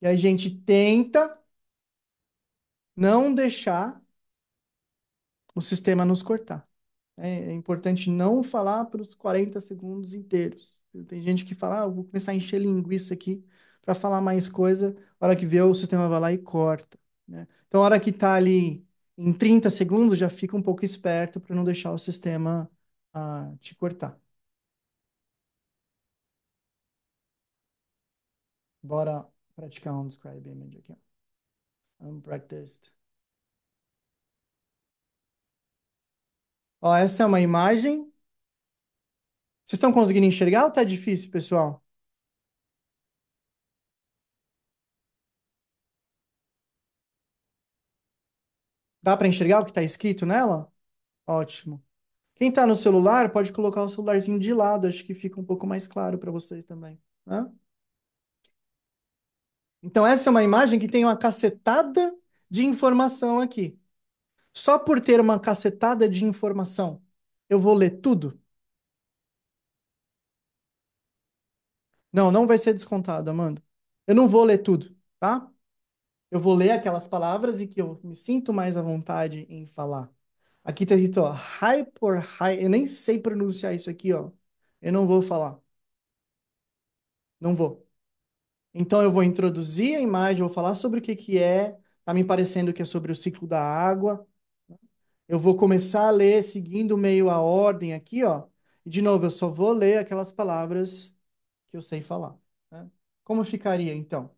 e a gente tenta não deixar o sistema nos cortar. É importante não falar para os 40 segundos inteiros. Tem gente que fala, eu vou começar a encher linguiça aqui para falar mais coisa, a hora que vê o sistema vai lá e corta, né? Então, a hora que está ali em 30 segundos, já fica um pouco esperto para não deixar o sistema te cortar. Bora praticar um describe image aqui. Unpracticed. Ó, essa é uma imagem. Vocês estão conseguindo enxergar ou tá difícil, pessoal? Dá para enxergar o que está escrito nela? Ótimo. Quem tá no celular pode colocar o celularzinho de lado, acho que fica um pouco mais claro para vocês também, né? Então, essa é uma imagem que tem uma cacetada de informação aqui. Só por ter uma cacetada de informação, eu vou ler tudo? Não, não vai ser descontado, Amanda. Eu não vou ler tudo, tá? Eu vou ler aquelas palavras e que eu me sinto mais à vontade em falar. Aqui tá escrito, ó, eu nem sei pronunciar isso aqui, ó. Eu não vou falar. Não vou. Então eu vou introduzir a imagem, vou falar sobre o que que é, tá me parecendo que é sobre o ciclo da água. Eu vou começar a ler seguindo meio a ordem aqui, ó. E de novo, eu só vou ler aquelas palavras que eu sei falar, né? Como ficaria então?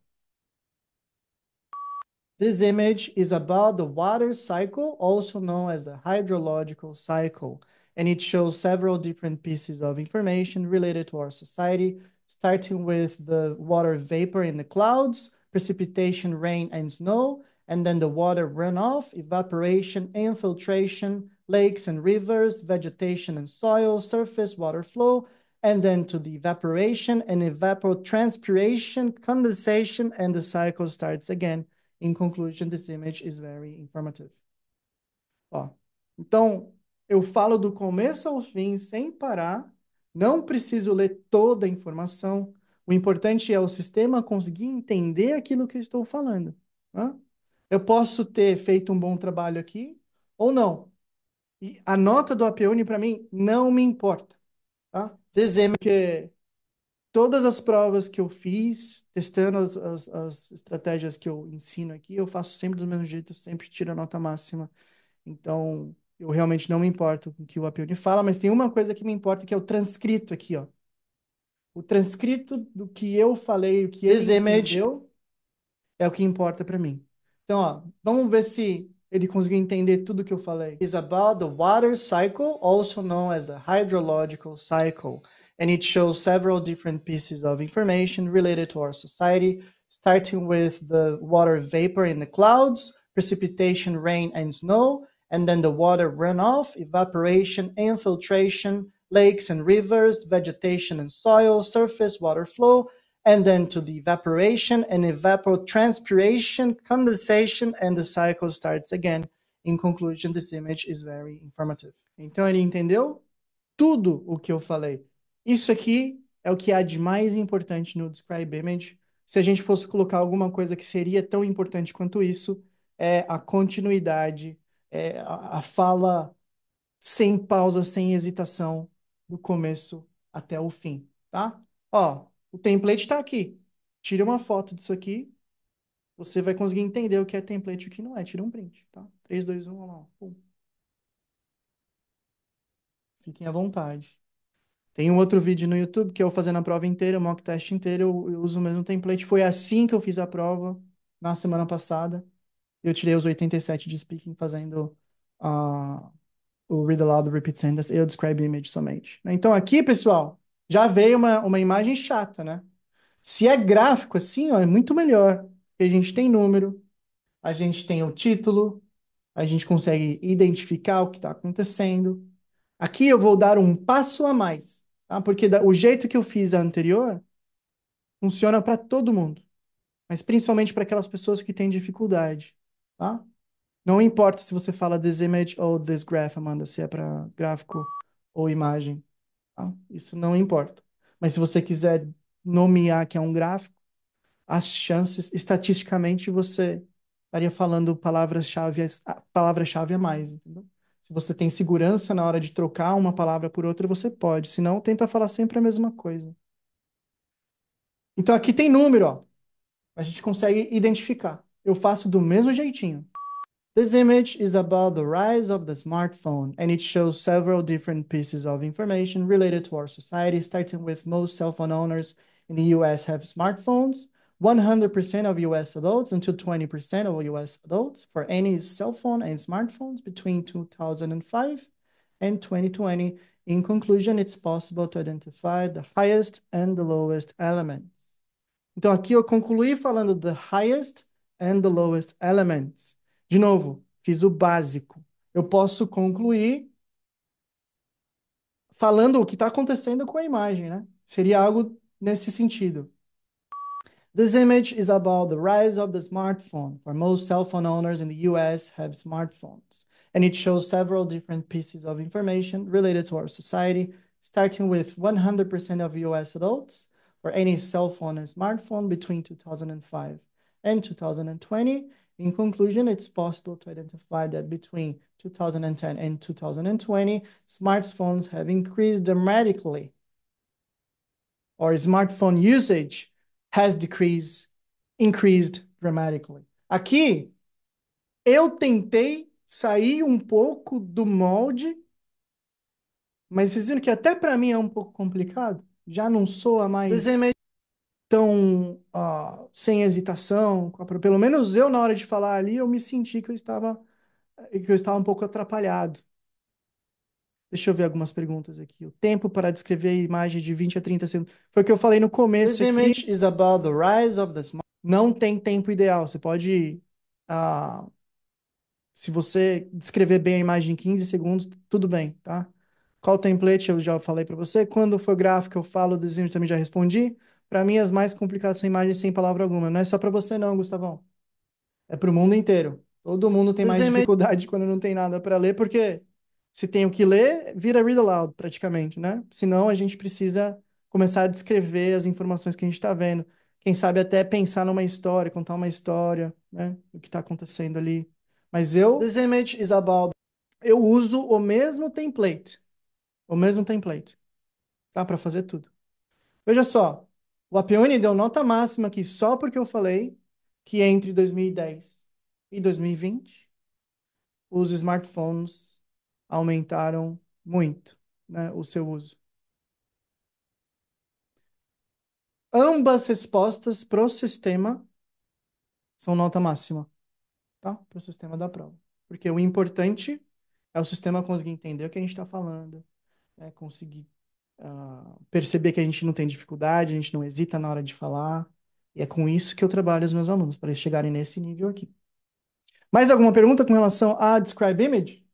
This image is about the water cycle, also known as the hydrological cycle, and it shows several different pieces of information related to our society, starting with the water vapor in the clouds, precipitation, rain, and snow, and then the water runoff, evaporation, infiltration, lakes and rivers, vegetation and soil, surface water flow, and then to the evaporation and evapotranspiration, condensation, and the cycle starts again. In conclusion, this image is very informative. Ó, então, eu falo do começo ao fim, sem parar, não preciso ler toda a informação. O importante é o sistema conseguir entender aquilo que eu estou falando, né? Eu posso ter feito um bom trabalho aqui ou não. E a nota do APUni, para mim, não me importa, tá? Dezembro que todas as provas que eu fiz, testando as estratégias que eu ensino aqui, eu faço sempre do mesmo jeito, eu sempre tiro a nota máxima. Então, eu realmente não me importo com o que o APUni fala, mas tem uma coisa que me importa, que é o transcrito aqui, ó. O transcrito do que eu falei, o que ele entendeu, é o que importa para mim. Então, ó, vamos ver se ele conseguiu entender tudo que eu falei. Is about the water cycle, also known as the hydrological cycle, and it shows several different pieces of information related to our society, starting with the water vapor in the clouds, precipitation, rain, and snow, and then the water runoff, evaporation, infiltration, lakes and rivers, vegetation and soil, surface water flow, and then to the evaporation and evapotranspiration, condensation, and the cycle starts again. In conclusion, this image is very informative. Então ele entendeu tudo o que eu falei. Isso aqui é o que há de mais importante no Describe Image. Se a gente fosse colocar alguma coisa que seria tão importante quanto isso, é a continuidade, é a fala sem pausa, sem hesitação, do começo até o fim, tá? Ó, o template está aqui. Tira uma foto disso aqui, você vai conseguir entender o que é template e o que não é. Tira um print, tá? 3, 2, 1, vamos lá. Pum. Fiquem à vontade. Tem um outro vídeo no YouTube que eu fazendo a prova inteira, o mock test inteiro, eu uso o mesmo template. Foi assim que eu fiz a prova na semana passada. Eu tirei os 87 de speaking fazendo o Read Aloud, Repeat Sentence e o Describe Image somente. Então aqui, pessoal, já veio uma imagem chata, né? Se é gráfico assim, ó, é muito melhor. Porque a gente tem número, a gente tem o título, a gente consegue identificar o que está acontecendo. Aqui eu vou dar um passo a mais, tá? Porque o jeito que eu fiz a anterior funciona para todo mundo, mas principalmente para aquelas pessoas que têm dificuldade, tá? Não importa se você fala this image ou this graph, Amanda, se é para gráfico ou imagem, tá? Isso não importa. Mas se você quiser nomear que é um gráfico, as chances, estatisticamente, você estaria falando palavra-chave a mais, entendeu? Se você tem segurança na hora de trocar uma palavra por outra, você pode. Se não, tenta falar sempre a mesma coisa. Então aqui tem número, ó. A gente consegue identificar. Eu faço do mesmo jeitinho. This image is about the rise of the smartphone, and it shows several different pieces of information related to our society, starting with most cell phone owners in the US have smartphones. 100% of US adults until 20% of US adults for any cell phone and smartphones between 2005 and 2020. In conclusion, it's possible to identify the highest and the lowest elements. Então aqui eu concluí falando the highest and the lowest elements. De novo, fiz o básico. Eu posso concluir falando o que está acontecendo com a imagem, né? Seria algo nesse sentido. This image is about the rise of the smartphone, for most cell phone owners in the US have smartphones. And it shows several different pieces of information related to our society, starting with 100% of US adults for any cell phone and smartphone between 2005 and 2020. In conclusion, it's possible to identify that between 2010 and 2020, smartphones have increased dramatically, or smartphone usage has increased dramatically. Aqui, eu tentei sair um pouco do molde, mas vocês viram que até para mim é um pouco complicado. Já não soa mais tão sem hesitação. Pelo menos eu, na hora de falar ali, eu me senti que eu estava um pouco atrapalhado. Deixa eu ver algumas perguntas aqui. O tempo para descrever a imagem de 20 a 30 segundos. Foi o que eu falei no começo aqui. This image is about the rise of the smart. Não tem tempo ideal. Você pode, se você descrever bem a imagem em 15 segundos, tudo bem, tá? Qual template eu já falei para você. Quando for gráfico, eu falo, desenho também já respondi. Para mim, as mais complicadas são imagens sem palavra alguma. Não é só para você não, Gustavão. É para o mundo inteiro. Todo mundo tem mais dificuldade quando não tem nada para ler, porque se tem o que ler, vira read aloud, praticamente, né? Senão a gente precisa começar a descrever as informações que a gente está vendo. Quem sabe até pensar numa história, contar uma história, né? O que está acontecendo ali. Mas This image is about. Eu uso o mesmo template. O mesmo template. Tá? Para fazer tudo. Veja só. O Appione deu nota máxima aqui só porque eu falei que entre 2010 e 2020 os smartphones aumentaram muito, né, o seu uso. Ambas respostas para o sistema são nota máxima, tá? Para o sistema da prova. Porque o importante é o sistema conseguir entender o que a gente está falando, conseguir perceber que a gente não tem dificuldade, a gente não hesita na hora de falar. E é com isso que eu trabalho os meus alunos, para eles chegarem nesse nível aqui. Mais alguma pergunta com relação a Describe Image?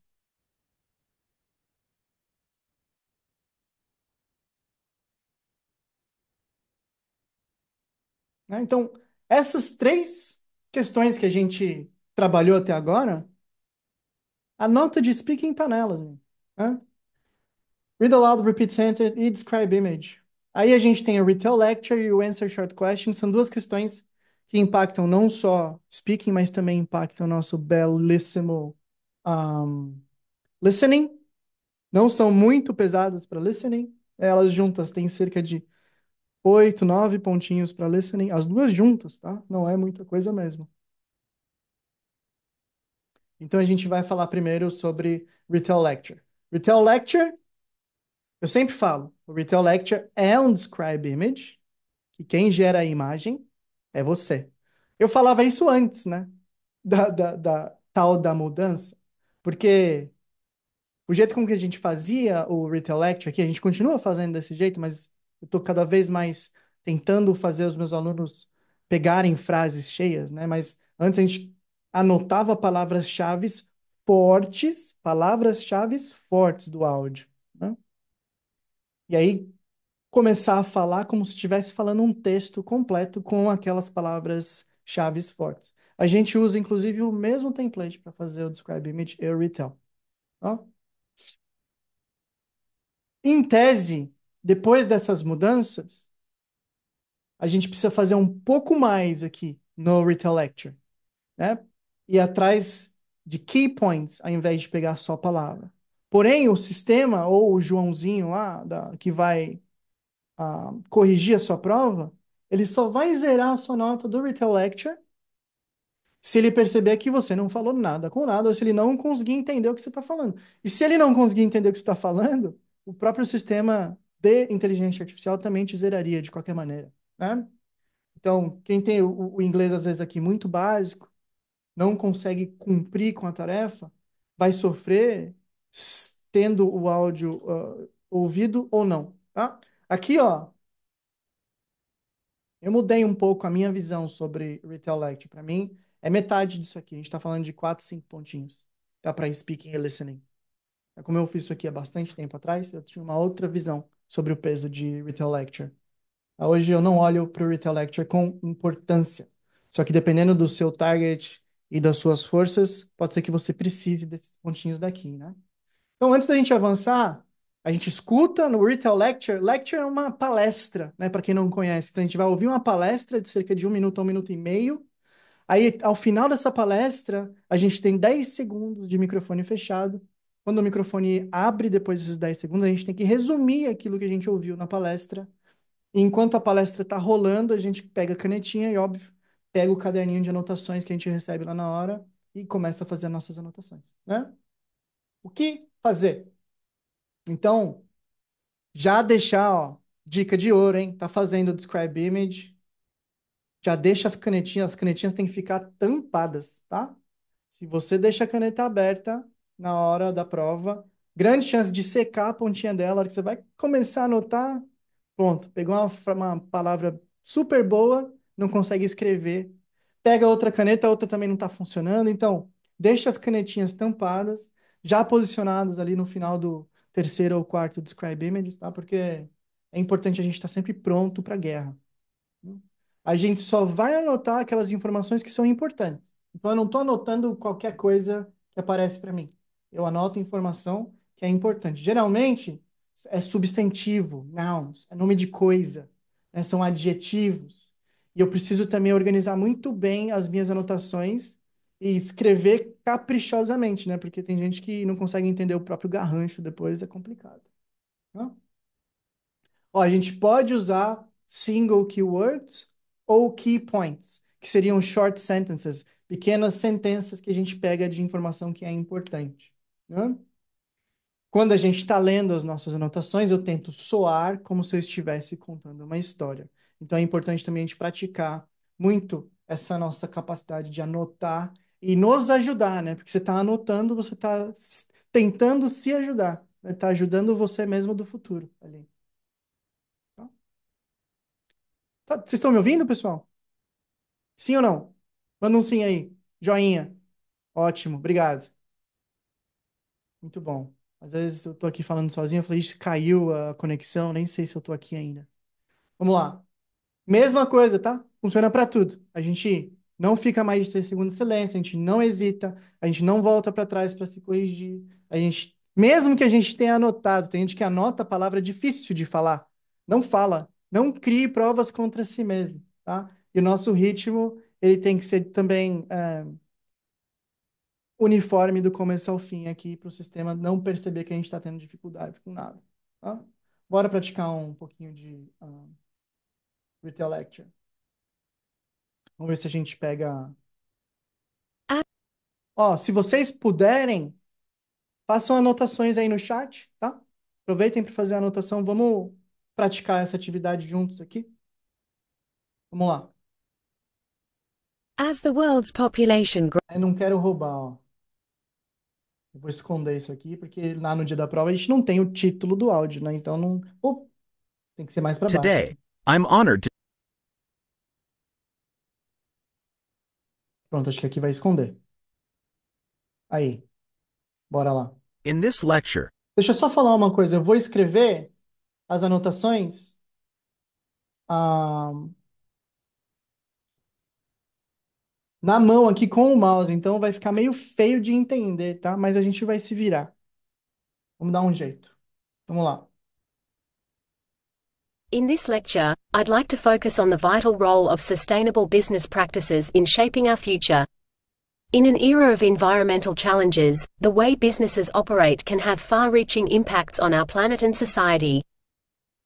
Né? Então, essas três questões que a gente trabalhou até agora, a nota de speaking está nelas, né? Read aloud, repeat sentence e describe image. Aí a gente tem o retell lecture e o answer short question, são duas questões que impactam não só speaking, mas também impactam o nosso belíssimo listening. Não são muito pesadas para listening. Elas juntas têm cerca de 8, 9 pontinhos para listening. As duas juntas, tá? Não é muita coisa mesmo. Então a gente vai falar primeiro sobre Retail Lecture. Retail Lecture, eu sempre falo, o Retail Lecture é um Describe Image, que quem gera a imagem é você. Eu falava isso antes, né? Da tal da mudança, porque o jeito com que a gente fazia o Retail Lecture aqui, a gente continua fazendo desse jeito, mas eu estou cada vez mais tentando fazer os meus alunos pegarem frases cheias, né? Mas antes a gente anotava palavras-chave fortes do áudio, né? E aí começar a falar como se estivesse falando um texto completo com aquelas palavras-chave fortes. A gente usa, inclusive, o mesmo template para fazer o Describe Image e o Retell. Ó. Em tese, depois dessas mudanças, a gente precisa fazer um pouco mais aqui no Retail Lecture, né? Ir atrás de key points, ao invés de pegar só a palavra. Porém, o sistema, ou o Joãozinho lá, que vai corrigir a sua prova, ele só vai zerar a sua nota do Retail Lecture se ele perceber que você não falou nada com nada, ou se ele não conseguir entender o que você está falando. E se ele não conseguir entender o que você está falando, o próprio sistema de inteligência artificial também te zeraria de qualquer maneira, né? Então, quem tem o inglês, às vezes, aqui muito básico, não consegue cumprir com a tarefa, vai sofrer tendo o áudio ouvido ou não, tá? Aqui, ó, eu mudei um pouco a minha visão sobre Retail Lecture. Para mim, é metade disso aqui. A gente está falando de 4, 5 pontinhos. Tá para speaking e listening. Como eu fiz isso aqui há bastante tempo atrás, eu tinha uma outra visão sobre o peso de Retail Lecture. Hoje eu não olho para o Retail Lecture com importância. Só que dependendo do seu target e das suas forças, pode ser que você precise desses pontinhos daqui, né? Então, antes da gente avançar, a gente escuta no Retail Lecture. Lecture é uma palestra, né? Para quem não conhece. Então, a gente vai ouvir uma palestra de cerca de 1 minuto a 1 minuto e meio. Aí, ao final dessa palestra, a gente tem 10 segundos de microfone fechado. Quando o microfone abre depois desses 10 segundos, a gente tem que resumir aquilo que a gente ouviu na palestra. E enquanto a palestra está rolando, a gente pega a canetinha e, óbvio, pega o caderninho de anotações que a gente recebe lá na hora e começa a fazer as nossas anotações, né? O que fazer? Então, já deixar, ó, dica de ouro, hein? Tá fazendo o Describe Image, já deixa as canetinhas têm que ficar tampadas, tá? Se você deixa a caneta aberta na hora da prova, grande chance de secar a pontinha dela, a hora que você vai começar a anotar, pronto, pegou uma palavra super boa, não consegue escrever, pega outra caneta, a outra também não está funcionando, então deixa as canetinhas tampadas, já posicionadas ali no final do terceiro ou quarto Describe Images, tá? Porque é importante a gente estar sempre pronto para a guerra. A gente só vai anotar aquelas informações que são importantes. Então, eu não estou anotando qualquer coisa que aparece para mim. Eu anoto informação que é importante. Geralmente, é substantivo, nouns, é nome de coisa, né? São adjetivos. E eu preciso também organizar muito bem as minhas anotações e escrever caprichosamente, né? Porque tem gente que não consegue entender o próprio garrancho depois, é complicado. Né? Ó, a gente pode usar single keywords ou key points, que seriam short sentences, pequenas sentenças que a gente pega de informação que é importante, né? Quando a gente está lendo as nossas anotações, eu tento soar como se eu estivesse contando uma história. Então é importante também a gente praticar muito essa nossa capacidade de anotar e nos ajudar, né? Porque você está anotando, você está tentando se ajudar, né? Está ajudando você mesmo do futuro ali. Vocês estão me ouvindo, pessoal? Sim ou não? Manda um sim aí. Joinha. Ótimo, obrigado. Muito bom. Às vezes eu tô aqui falando sozinho, eu falei, ixi, caiu a conexão, nem sei se eu tô aqui ainda. Vamos lá. Mesma coisa, tá? Funciona para tudo. A gente não fica mais de 3 segundos de silêncio, a gente não hesita, a gente não volta para trás para se corrigir. A gente, mesmo que a gente tenha anotado, tem gente que anota a palavra difícil de falar. Não fala. Não crie provas contra si mesmo, tá? E o nosso ritmo, ele tem que ser também uniforme do começo ao fim aqui para o sistema não perceber que a gente está tendo dificuldades com nada, tá? Bora praticar um pouquinho de Retail Lecture. Vamos ver se a gente pega. Ó, se vocês puderem, façam anotações aí no chat, tá? Aproveitem para fazer a anotação. Vamos praticar essa atividade juntos aqui. Vamos lá. As the world's population grows. Eu não quero roubar, ó. Eu vou esconder isso aqui, porque lá no dia da prova a gente não tem o título do áudio, né? Então não. Oh, tem que ser mais para baixo. Today, I'm honored to. Pronto, acho que aqui vai esconder. Aí, bora lá. In this lecture, Deixa eu só falar uma coisa. Eu vou escrever as anotações ah, na mão aqui com o mouse, então vai ficar meio feio de entender, tá? Mas a gente vai se virar. Vamos dar um jeito. Vamos lá. In this lecture, I'd like to focus on the vital role of sustainable business practices in shaping our future. In an era of environmental challenges, the way businesses operate can have far-reaching impacts on our planet and society.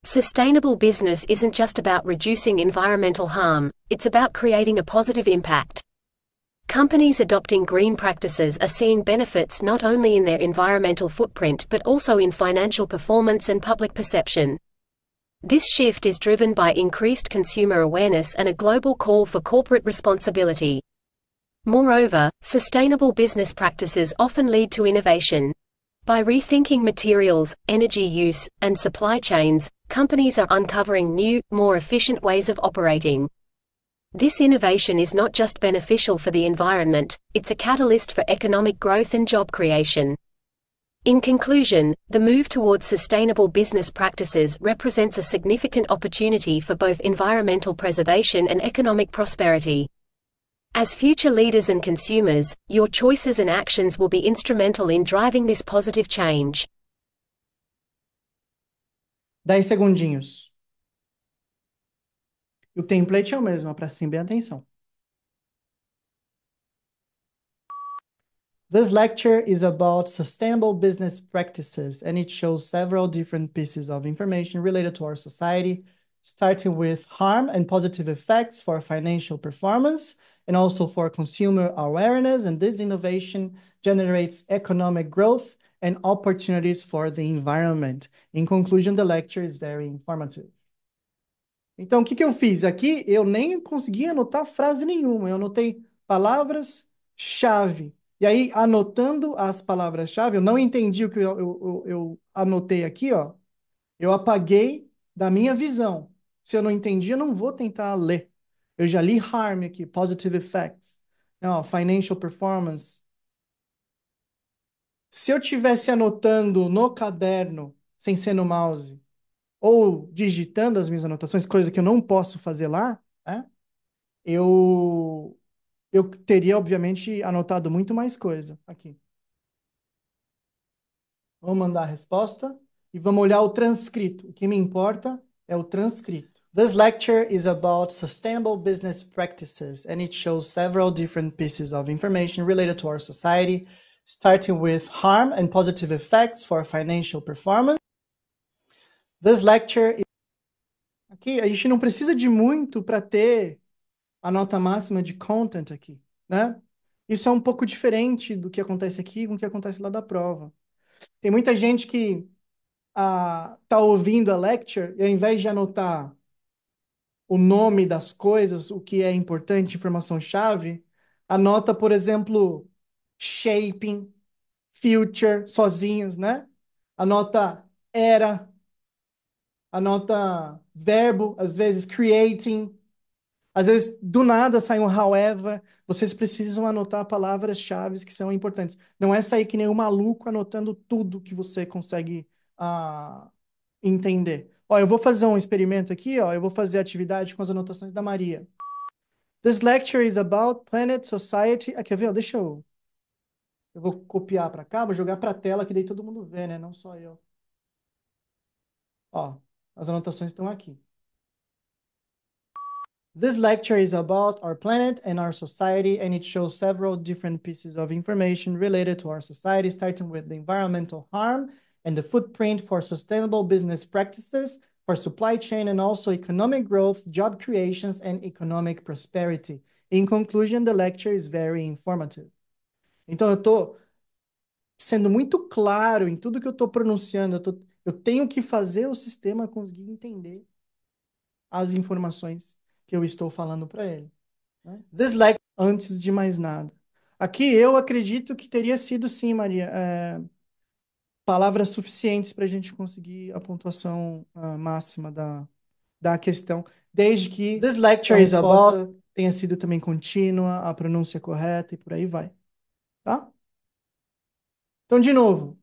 Sustainable business isn't just about reducing environmental harm, it's about creating a positive impact. Companies adopting green practices are seeing benefits not only in their environmental footprint but also in financial performance and public perception. This shift is driven by increased consumer awareness and a global call for corporate responsibility. Moreover, sustainable business practices often lead to innovation. By rethinking materials, energy use, and supply chains, companies are uncovering new, more efficient ways of operating. This innovation is not just beneficial for the environment, it's a catalyst for economic growth and job creation. In conclusion, the move towards sustainable business practices represents a significant opportunity for both environmental preservation and economic prosperity. As future leaders and consumers, your choices and actions will be instrumental in driving this positive change. 10 segundinhos. E o template é o mesmo, prestem bem atenção. This lecture is about sustainable business practices, and it shows several different pieces of information related to our society, starting with harm and positive effects for financial performance, and also for consumer awareness, and this innovation generates economic growth and opportunities for the environment. In conclusion, the lecture is very informative. Então, o que eu fiz aqui? Eu nem consegui anotar frase nenhuma, eu anotei palavras-chave. E aí, anotando as palavras-chave, eu não entendi o que eu anotei aqui, ó. Eu apaguei da minha visão. Se eu não entendi, eu não vou tentar ler. Eu já li harm aqui, positive effects. Não, financial performance. Se eu tivesse anotando no caderno, sem ser no mouse, ou digitando as minhas anotações, coisa que eu não posso fazer lá, né? Eu teria, obviamente, anotado muito mais coisa aqui. Vamos mandar a resposta e vamos olhar o transcrito. O que me importa é o transcrito. This lecture is about sustainable business practices, and it shows several different pieces of information related to our society, starting with harm and positive effects for financial performance. This lecture is... Aqui, a gente não precisa de muito para ter a nota máxima de content aqui, né? Isso é um pouco diferente do que acontece aqui com o que acontece lá da prova. Tem muita gente que tá ouvindo a lecture e ao invés de anotar o nome das coisas, o que é importante, informação-chave, anota, por exemplo, shaping, future, sozinhos, né? Anota era, anota verbo, às vezes creating, às vezes do nada sai um however. Vocês precisam anotar palavras-chave que são importantes. Não é sair que nem um maluco anotando tudo que você consegue entender. Ó, eu vou fazer um experimento aqui, ó. Eu vou fazer a atividade com as anotações da Maria. This lecture is about planet, society. Quer ver? Ó, deixa eu... Eu vou copiar para cá, vou jogar para a tela, que daí todo mundo vê, né? Não só eu. Ó, as anotações estão aqui. This lecture is about our planet and our society, and it shows several different pieces of information related to our society, starting with the environmental harm and the footprint for sustainable business practices, for supply chain, and also economic growth, job creations, and economic prosperity. In conclusion, the lecture is very informative. Então, eu estou sendo muito claro em tudo que eu estou pronunciando. Eu tenho que fazer o sistema conseguir entender as informações que eu estou falando para ele. Né? This lecture, antes de mais nada. Aqui eu acredito que teria sido, sim, Maria, palavras suficientes para a gente conseguir a pontuação máxima da questão, desde que This lecture a resposta tenha sido também contínua, a pronúncia correta e por aí vai. Tá? Então, de novo,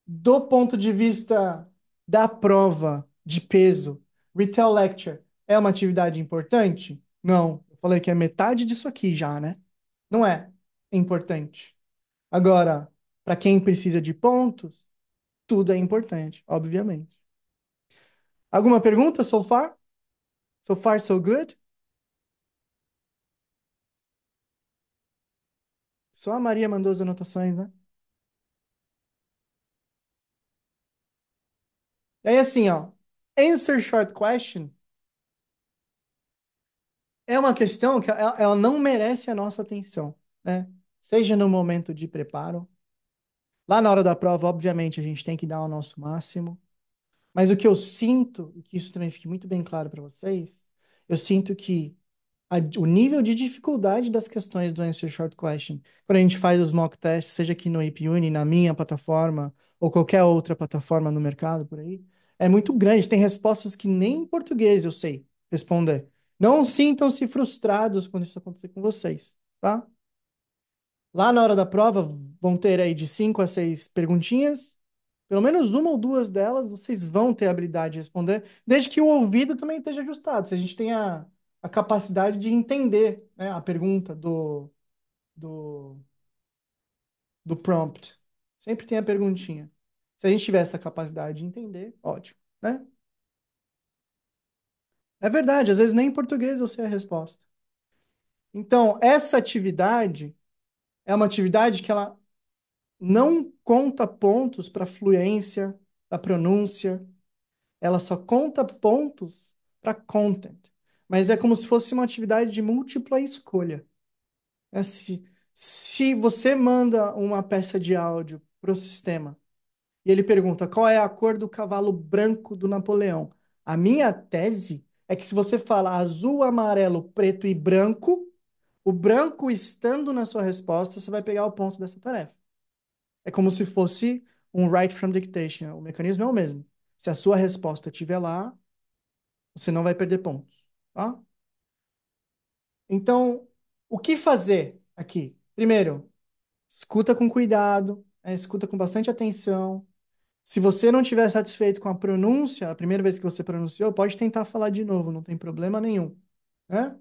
do ponto de vista da prova de peso, Retail Lecture é uma atividade importante? Não. Eu falei que é metade disso aqui já, né? Não é importante. Agora, para quem precisa de pontos, tudo é importante, obviamente. Alguma pergunta so far? So far, so good? Só a Maria mandou as anotações, né? E aí, assim, ó. Answer short question é uma questão que ela não merece a nossa atenção, né? Seja no momento de preparo. Lá na hora da prova, obviamente, a gente tem que dar o nosso máximo. Mas o que eu sinto, e que isso também fique muito bem claro para vocês, eu sinto que o nível de dificuldade das questões do Answer Short Question, quando a gente faz os mock tests, seja aqui no AppUni, na minha plataforma, ou qualquer outra plataforma no mercado por aí, é muito grande. Tem respostas que nem em português eu sei responder. Não sintam-se frustrados quando isso acontecer com vocês, tá? Lá na hora da prova vão ter aí de 5 a 6 perguntinhas. Pelo menos uma ou duas delas vocês vão ter a habilidade de responder, desde que o ouvido também esteja ajustado. Se a gente tem a capacidade de entender, né, a pergunta do, do prompt. Sempre tem a perguntinha. Se a gente tiver essa capacidade de entender, ótimo, né? É verdade, às vezes nem em português eu sei a resposta. Então, essa atividade é uma atividade que ela não conta pontos para fluência, para pronúncia, ela só conta pontos para content. Mas é como se fosse uma atividade de múltipla escolha. É se você manda uma peça de áudio para o sistema e ele pergunta qual é a cor do cavalo branco do Napoleão, a minha tese é que se você fala azul, amarelo, preto e branco, o branco estando na sua resposta, você vai pegar o ponto dessa tarefa. É como se fosse um write from dictation. O mecanismo é o mesmo. Se a sua resposta estiver lá, você não vai perder pontos, tá? Então, o que fazer aqui? Primeiro, escuta com cuidado, escuta com bastante atenção. Se você não estiver satisfeito com a pronúncia, a primeira vez que você pronunciou, pode tentar falar de novo, não tem problema nenhum, né?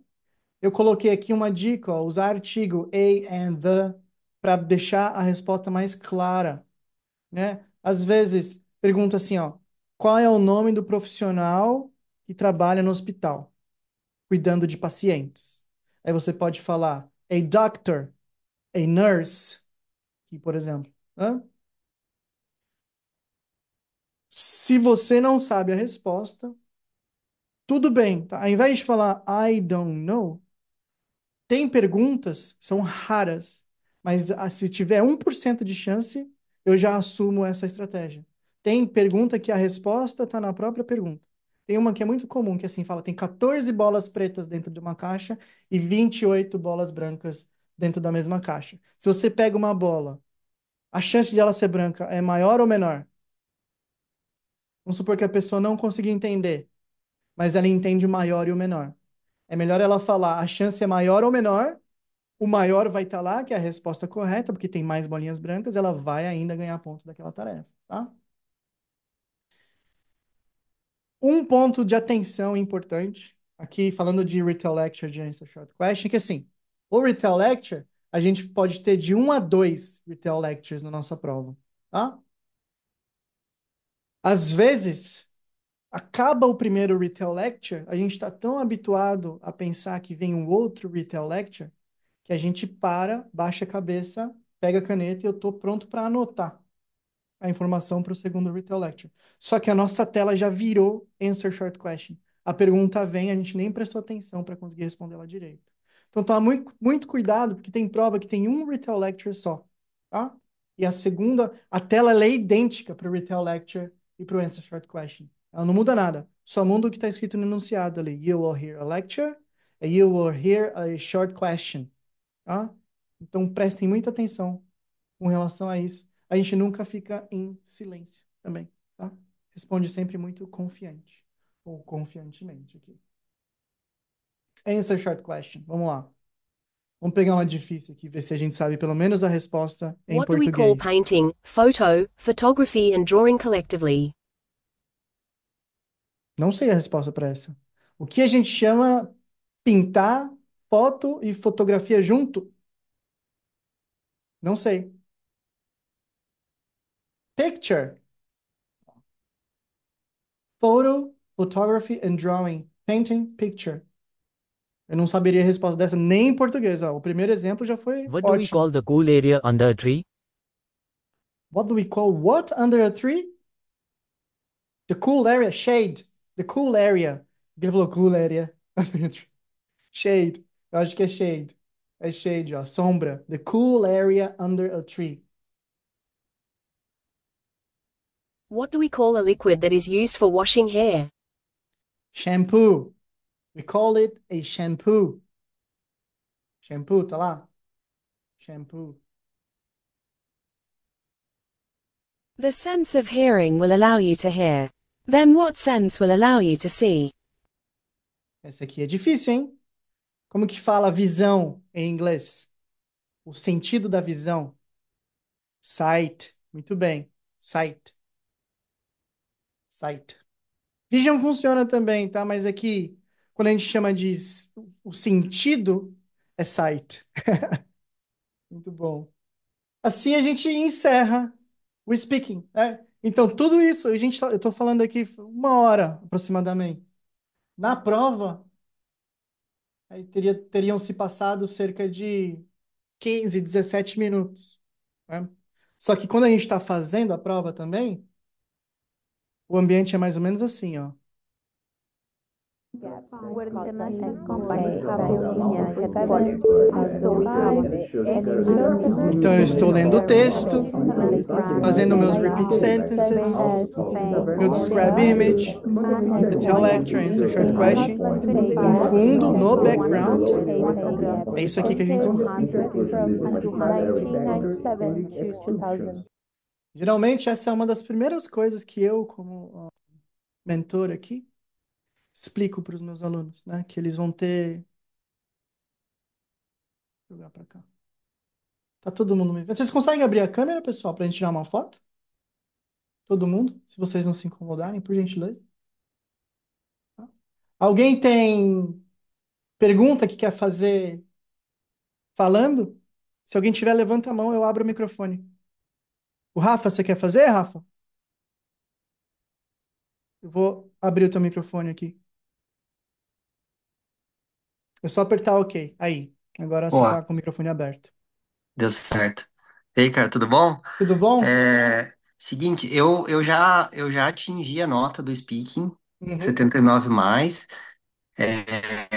Eu coloquei aqui uma dica, ó, usar artigo a and the para deixar a resposta mais clara, né? Às vezes, pergunta assim, ó, qual é o nome do profissional que trabalha no hospital, cuidando de pacientes? Aí você pode falar a doctor, a nurse, que, por exemplo. Né? Se você não sabe a resposta, tudo bem, tá? Ao invés de falar I don't know, tem perguntas que são raras, mas se tiver 1% de chance, eu já assumo essa estratégia. Tem pergunta que a resposta está na própria pergunta. Tem uma que é muito comum, que assim fala, tem 14 bolas pretas dentro de uma caixa e 28 bolas brancas dentro da mesma caixa. Se você pega uma bola, a chance de ela ser branca é maior ou menor? Vamos supor que a pessoa não consiga entender, mas ela entende o maior e o menor. É melhor ela falar, a chance é maior ou menor? O maior vai estar lá, que é a resposta correta, porque tem mais bolinhas brancas, ela vai ainda ganhar ponto daquela tarefa, tá? Um ponto de atenção importante, aqui falando de Retail Lecture de Answer Short Question, que assim, o Retail Lecture, a gente pode ter de 1 a 2 Retail Lectures na nossa prova, tá? Às vezes, acaba o primeiro Retail Lecture, a gente está tão habituado a pensar que vem um outro Retail Lecture, que a gente para, baixa a cabeça, pega a caneta e eu estou pronto para anotar a informação para o segundo Retail Lecture. Só que a nossa tela já virou Answer Short Question. A pergunta vem, a gente nem prestou atenção para conseguir responder ela direito. Então toma muito, muito cuidado, porque tem prova que tem um Retail Lecture só, tá? E a segunda, a tela ela é idêntica para o Retail Lecture e para o Answer Short Question. Ela não muda nada, só muda o que está escrito no enunciado ali. You will hear a lecture and you will hear a short question, tá? Então prestem muita atenção com relação a isso. A gente nunca fica em silêncio também, tá? Responde sempre muito confiante, ou confiantemente aqui. Answer short question. Vamos lá. Vamos pegar uma difícil aqui, ver se a gente sabe pelo menos a resposta em What do we call português. painting, photo, photography and drawing collectively? Não sei a resposta para essa. O que a gente chama pintar, foto e fotografia junto? Não sei. Picture. Photo, photography and drawing. Painting, picture. Eu não saberia a resposta dessa nem em português. Ó. O primeiro exemplo já foi What do we ótimo. call the cool area under a tree? What do we call what under a tree? The cool area, shade. The cool area. Ele falou cool area. Shade. Eu acho que é shade. É shade, ó. Sombra. The cool area under a tree. What do we call a liquid that is used for washing hair? Shampoo. We call it a shampoo. Shampoo, tá lá? Shampoo. The sense of hearing will allow you to hear. Then what sense will allow you to see? Essa aqui é difícil, hein? Como que fala visão em inglês? O sentido da visão. Sight. Muito bem. Sight. Sight. Vision funciona também, tá? Mas aqui, quando a gente chama de o sentido, é sight. Muito bom. Assim a gente encerra o speaking, né? Então, tudo isso, eu estou falando aqui 1 hora aproximadamente. Na prova, aí teriam se passado cerca de 15, 17 minutos, né? Só que quando a gente está fazendo a prova também, o ambiente é mais ou menos assim, ó. Então, eu estou lendo o texto, fazendo meus repeat sentences, meu describe image, detail lecture, answer short question. No fundo, no background, é isso aqui que a gente escuta. Geralmente, essa é uma das primeiras coisas que eu, como mentor aqui, explico para os meus alunos, né? Que eles vão ter. Vou jogar para cá. Tá todo mundo me vendo? Vocês conseguem abrir a câmera, pessoal, para a gente tirar uma foto? Todo mundo? Se vocês não se incomodarem, por gentileza. Tá? Alguém tem pergunta que quer fazer falando? Se alguém tiver, levanta a mão, eu abro o microfone. O Rafa, você quer fazer, Rafa? Eu vou abrir o teu microfone aqui. É só apertar OK. Aí. Agora você Boa, tá com o microfone aberto. deu certo. E aí, cara, tudo bom? Tudo bom? Seguinte, eu já atingi a nota do speaking, Uhum. 79 mais,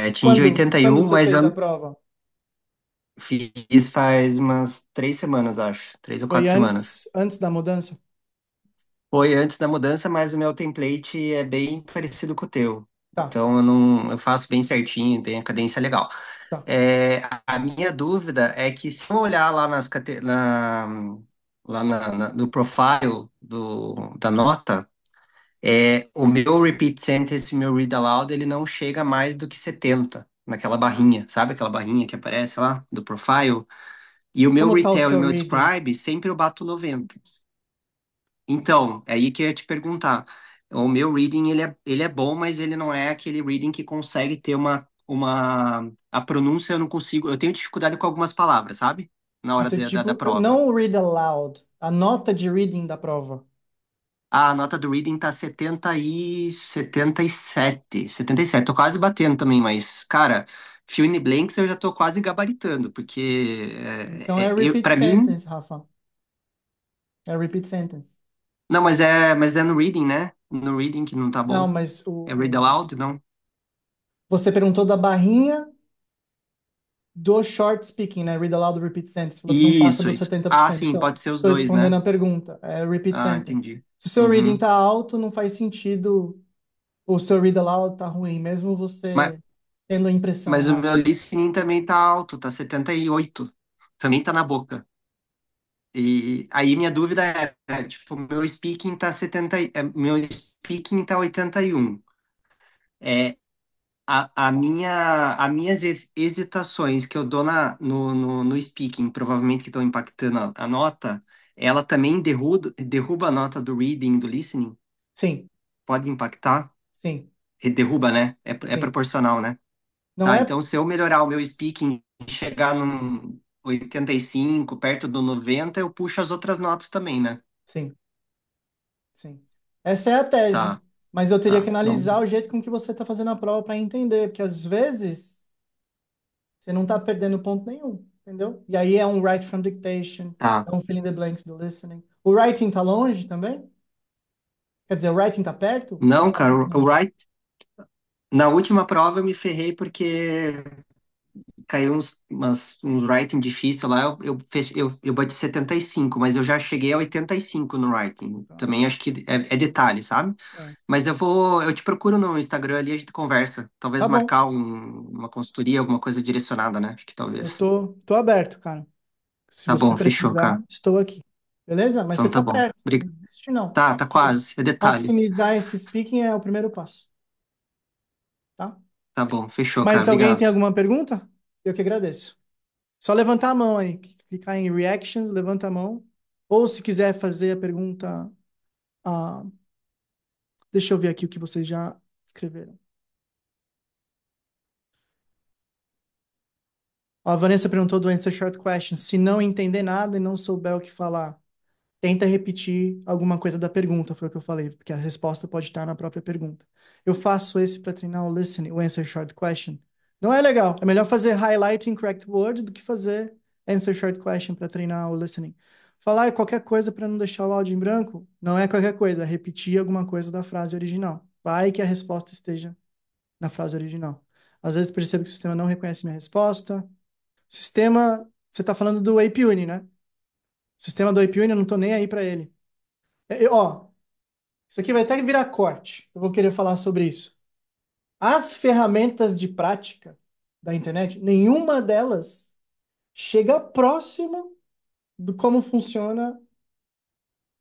atingi Quando 81, você mas fez a eu prova? fiz faz umas 3 semanas, acho, três ou Foi quatro semanas. antes da mudança? Foi antes da mudança, mas o meu template é bem parecido com o teu. Tá, Então eu faço bem certinho, bem a cadência é legal. tá. A minha dúvida é que se eu olhar lá no profile da nota, o meu repeat sentence, meu read aloud, ele não chega mais do que 70 naquela barrinha, sabe aquela barrinha que aparece lá do profile? E o meu Como tá o retell e o seu meu reading? describe, sempre eu bato 90. Então, é aí que eu ia te perguntar. O meu reading, ele é bom, mas ele não é aquele reading que consegue ter a pronúncia eu não consigo, eu tenho dificuldade com algumas palavras, sabe? Na hora Isso, da tipo, prova. não o read aloud, a nota de reading da prova. A nota do reading tá 77. Tô quase batendo também, mas, cara, fill in the blanks eu já tô quase gabaritando, porque Então é repeat para mim, sentence, Rafa. É repeat sentence. não, mas é no reading, né? No reading que não tá Não, bom. mas É read aloud, não? você perguntou da barrinha do short speaking, né? Read aloud, repeat sentence. Falou que não passa Isso, dos isso. Ah, 70%. sim, Então, pode ser os estou dois, respondendo né? a pergunta. É repeat Ah, sentence. entendi. Se o seu reading Uhum. tá alto, não faz sentido. O seu read aloud tá ruim, mesmo Mas, você tendo a impressão mas o errada. meu listening também tá alto, tá 78. Também tá na boca. E aí minha dúvida tipo, meu speaking tá 70, meu speaking tá 81. É, as minhas hesitações que eu dou no speaking, provavelmente que estão impactando a nota, ela também derruba a nota do reading, do listening? Sim, Pode impactar? sim, E derruba, né? É sim. proporcional, né? Não Tá, é? então se eu melhorar o meu speaking, chegar num 85, perto do 90, eu puxo as outras notas também, né? Sim, sim. Essa é a tese. Tá, Mas eu teria que tá. Então, analisar o jeito com que você está fazendo a prova para entender, porque às vezes você não está perdendo ponto nenhum, entendeu? E aí é um write from dictation, tá. é um fill in the blanks do listening. O writing tá longe também? Quer dizer, o writing tá perto? Ou Não, tá cara, muito o longe? right. Na última prova eu me ferrei porque caiu uns writing difícil lá. Eu bati 75, mas eu já cheguei a 85 no writing. Tá, Também acho que é detalhe, sabe? é. Mas eu te procuro no Instagram ali, a gente conversa. Talvez Tá bom. marcar uma consultoria, alguma coisa direcionada, né? Acho que Eu talvez. tô aberto, cara. Se Tá você bom, fechou, precisar, cara. estou aqui. Beleza? Mas você Então tá tá bom. perto. Não desiste, não. Tá Mas quase. É detalhe. maximizar esse speaking é o primeiro passo, tá? Tá bom, fechou, cara. Mas alguém Obrigado. tem alguma pergunta? Eu que agradeço. Só levantar a mão aí. clicar em Reactions, levanta a mão. Ou se quiser fazer a pergunta, ah, deixa eu ver aqui o que vocês já escreveram. A Vanessa perguntou do Answer Short Question. Se não entender nada e não souber o que falar, tenta repetir alguma coisa da pergunta, foi o que eu falei, porque a resposta pode estar na própria pergunta. Eu faço esse para treinar o listening, o Answer Short Question. Não é legal. É melhor fazer highlight incorrect word do que fazer Answer Short Question para treinar o listening. Falar qualquer coisa para não deixar o áudio em branco não é qualquer coisa, é repetir alguma coisa da frase original. Vai que a resposta esteja na frase original. Às vezes percebo que o sistema não reconhece minha resposta. Sistema, você está falando do APUni, né? O sistema do APUni, eu não estou nem aí para ele. Ó, isso aqui vai até virar corte. Eu vou querer falar sobre isso. As ferramentas de prática da internet, nenhuma delas chega próximo do como funciona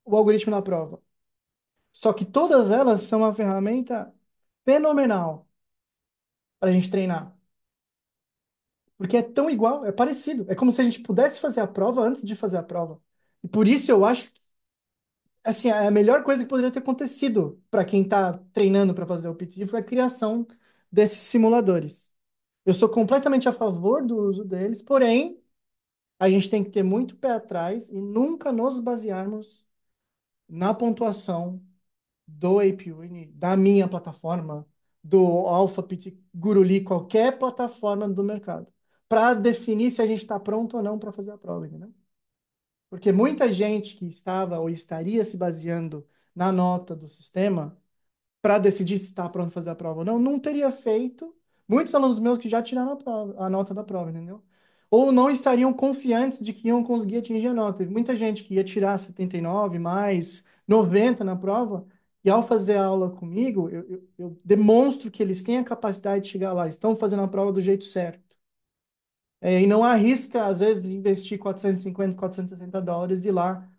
o algoritmo na prova. Só que todas elas são uma ferramenta fenomenal para a gente treinar. Porque é tão igual, é parecido. É como se a gente pudesse fazer a prova antes de fazer a prova. E por isso eu acho assim, a melhor coisa que poderia ter acontecido para quem está treinando para fazer o PT foi a criação desses simuladores. Eu sou completamente a favor do uso deles, porém, a gente tem que ter muito pé atrás e nunca nos basearmos na pontuação do APUni, da minha plataforma, do Alpha PT Guruli, qualquer plataforma do mercado, para definir se a gente está pronto ou não para fazer a prova, entendeu? Porque muita gente que estava ou estaria se baseando na nota do sistema para decidir se está pronto para fazer a prova ou não, não teria feito. Muitos alunos meus que já tiraram a prova, a nota da prova, entendeu? Ou não estariam confiantes de que iam conseguir atingir a nota. Teve muita gente que ia tirar 79 mais 90 na prova, e ao fazer a aula comigo, eu demonstro que eles têm a capacidade de chegar lá, estão fazendo a prova do jeito certo. E não arrisca, às vezes, investir 450, US$ 460 e ir lá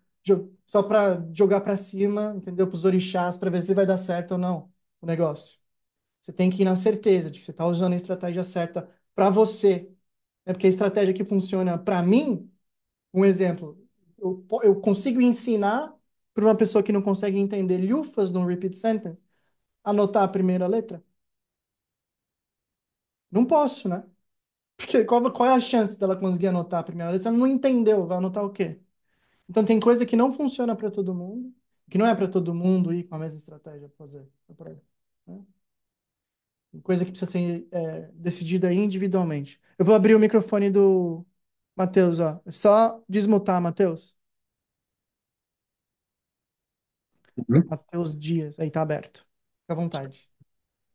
só para jogar para cima, entendeu? Para os orixás, para ver se vai dar certo ou não o negócio. Você tem que ir na certeza de que você está usando a estratégia certa para você. É porque a estratégia que funciona para mim, um exemplo, eu consigo ensinar para uma pessoa que não consegue entender lufas no repeat sentence, anotar a primeira letra? Não posso, né? Porque qual é a chance dela conseguir anotar a primeira letra? Se ela não entendeu, vai anotar o quê? Então tem coisa que não funciona para todo mundo, que não é para todo mundo ir com a mesma estratégia para fazer. Né? Tem coisa que precisa ser decidida individualmente. Eu vou abrir o microfone do Matheus, ó. É só desmutar, Matheus. Uhum. Matheus Dias. Aí tá aberto. Fica à vontade.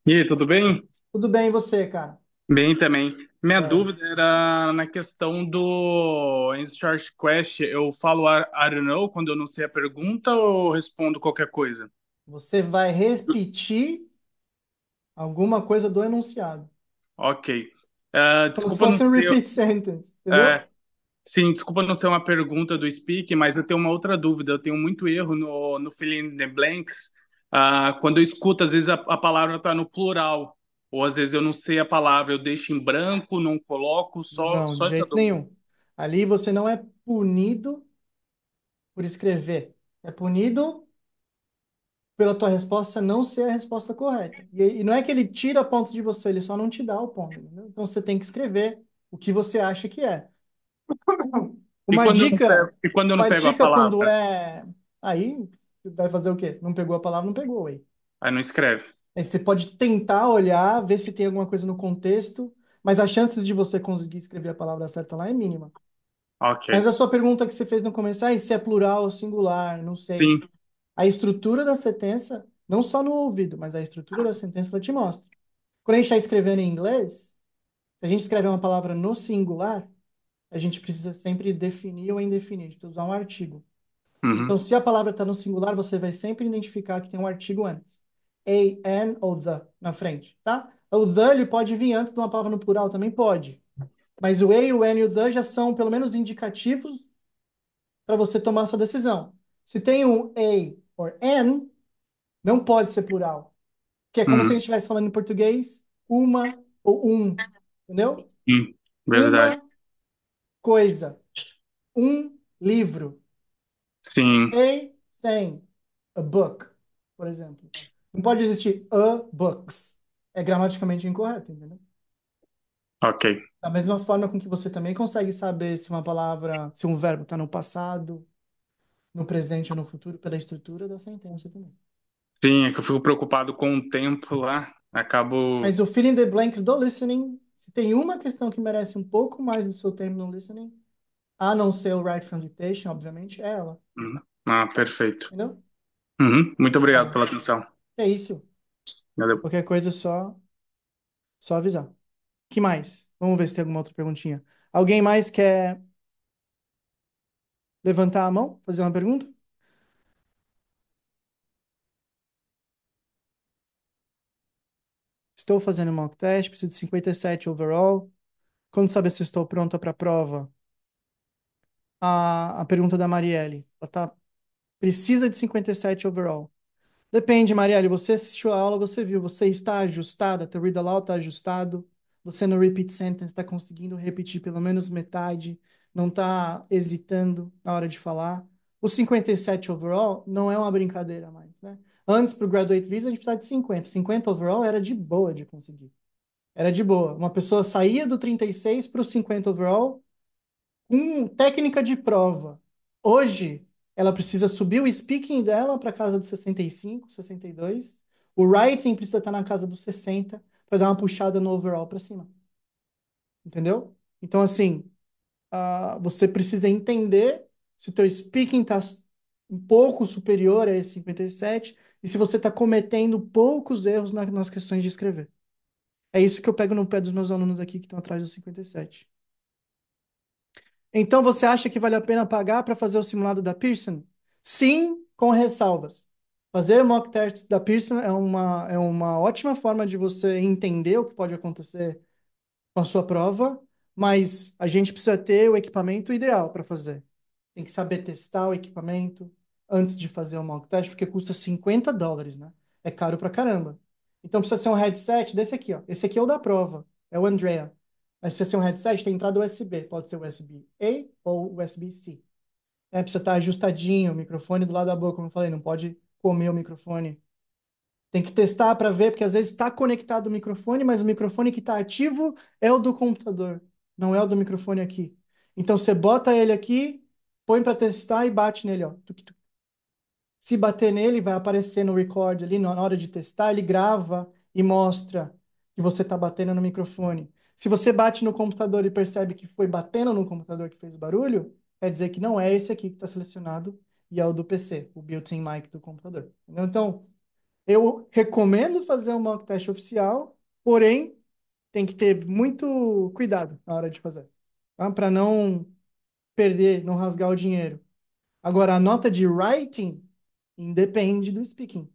E aí, tudo bem? Tudo bem, e você, cara? Bem também. Minha É, dúvida era na questão do em Short Quest, eu falo I don't know quando eu não sei a pergunta ou eu respondo qualquer coisa? você vai repetir alguma coisa do enunciado. Ok. Como se Desculpa não fosse um ser, repeat sentence, entendeu? é, sim, desculpa não ser uma pergunta do Speak, mas eu tenho uma outra dúvida. Eu tenho muito erro no fill in the blanks. Quando eu escuto, às vezes a palavra está no plural, ou às vezes eu não sei a palavra, eu deixo em branco, não coloco, Não, de só essa jeito dúvida. nenhum. Ali você não é punido por escrever. É punido pela tua resposta não ser a resposta correta. E não é que ele tira pontos de você, ele só não te dá o ponto, entendeu? Então você tem que escrever o que você acha que é. Uma dica, E quando eu não uma pego a dica quando palavra? é aí, você vai fazer o quê? Não pegou a palavra, não pegou, aí. Aí não escreve. Aí você pode tentar olhar, ver se tem alguma coisa no contexto, mas as chances de você conseguir escrever a palavra certa lá é mínima. Ok. Mas a sua pergunta que você fez no começo, se é plural ou singular, não sei. Sim. A estrutura da sentença, não só no ouvido, mas a estrutura da sentença ela te mostra. Quando a gente está escrevendo em inglês, se a gente escrever uma palavra no singular, a gente precisa sempre definir ou indefinir, a gente precisa usar um artigo. Então, Uhum. se a palavra está no singular, você vai sempre identificar que tem um artigo antes. A, an ou the na frente, tá? O the ele pode vir antes de uma palavra no plural, também pode. Mas o a, o an e o the já são pelo menos indicativos para você tomar essa decisão. Se tem um a or an, não pode ser plural. Que é como se a Uhum. gente estivesse falando em português, uma ou um, entendeu? Sim. Verdade. Uma coisa. Um livro. Sim, A thing. A book, por exemplo. Não pode existir a books. É gramaticalmente incorreto, entendeu? ok. Da mesma forma com que você também consegue saber se uma palavra, se um verbo está no passado, no presente ou no futuro, pela estrutura da sentença também. Sim, é que eu fico preocupado com o tempo lá. Acabo. Mas o fill in the blanks do listening, se tem uma questão que merece um pouco mais do seu tempo no listening, a não ser o right from dictation, obviamente, é ela. Ah, perfeito. Entendeu? Uhum. Muito obrigado Tá. pela atenção. É isso. Valeu. Qualquer coisa é só avisar. Que mais? Vamos ver se tem alguma outra perguntinha. Alguém mais quer levantar a mão, fazer uma pergunta? Estou fazendo mock test, preciso de 57 overall. Quando saber se estou pronta para a prova? A pergunta da Marielle. Precisa de 57 overall. Depende, Marielle. Você assistiu a aula, você viu. Você está ajustada, teu read aloud está ajustado. Você no repeat sentence está conseguindo repetir pelo menos metade. Não está hesitando na hora de falar. O 57 overall não é uma brincadeira mais, né? Antes, para o Graduate Visa, a gente precisava de 50. 50 overall era de boa de conseguir. Era de boa. Uma pessoa saía do 36 para o 50 overall com técnica de prova. Hoje, ela precisa subir o speaking dela para casa dos 65, 62. O writing precisa estar na casa dos 60 para dar uma puxada no overall para cima. Entendeu? Então, assim, você precisa entender se o teu speaking está um pouco superior a esse 57 e se você está cometendo poucos erros nas questões de escrever. É isso que eu pego no pé dos meus alunos aqui que estão atrás dos 57. Então, você acha que vale a pena pagar para fazer o simulado da Pearson? Sim, com ressalvas. Fazer mock test da Pearson é uma ótima forma de você entender o que pode acontecer com a sua prova, mas a gente precisa ter o equipamento ideal para fazer. Tem que saber testar o equipamento antes de fazer o mock test, porque custa US$ 50, né? É caro pra caramba. Então precisa ser um headset desse aqui, ó. Esse aqui é o da prova, é o Andrea. Mas precisa ser um headset, tem entrada USB. Pode ser USB-A ou USB-C. Precisa estar ajustadinho, o microfone do lado da boca, como eu falei, não pode comer o microfone. Tem que testar para ver, porque às vezes está conectado o microfone, mas o microfone que está ativo é o do computador, não é o do microfone aqui. Então você bota ele aqui, põe para testar e bate nele, ó. Tuc, tuc. Se bater nele, vai aparecer no record ali, na hora de testar, ele grava e mostra que você está batendo no microfone. Se você bate no computador e percebe que foi batendo no computador que fez o barulho, quer dizer que não é esse aqui que está selecionado e é o do PC, o built-in mic do computador. Entendeu? Então, eu recomendo fazer um mock test oficial, porém, tem que ter muito cuidado na hora de fazer, tá? Para não perder, não rasgar o dinheiro. Agora, a nota de writing independe do speaking.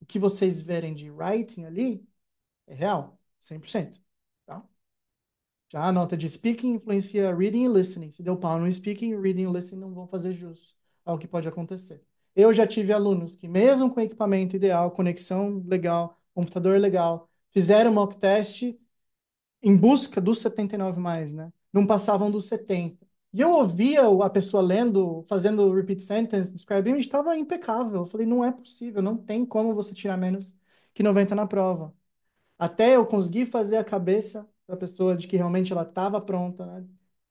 O que vocês verem de writing ali é real, 100%, tá? Já a nota de speaking influencia reading e listening. Se deu pau no speaking, reading e listening não vão fazer jus ao que pode acontecer. Eu já tive alunos que, mesmo com equipamento ideal, conexão legal, computador legal, fizeram mock test em busca dos 79 mais, né? Não passavam dos 70. E eu ouvia a pessoa lendo, fazendo repeat sentence, describing, estava impecável. Eu falei, não é possível, não tem como você tirar menos que 90 na prova. Até eu conseguir fazer a cabeça da pessoa de que realmente ela estava pronta, né?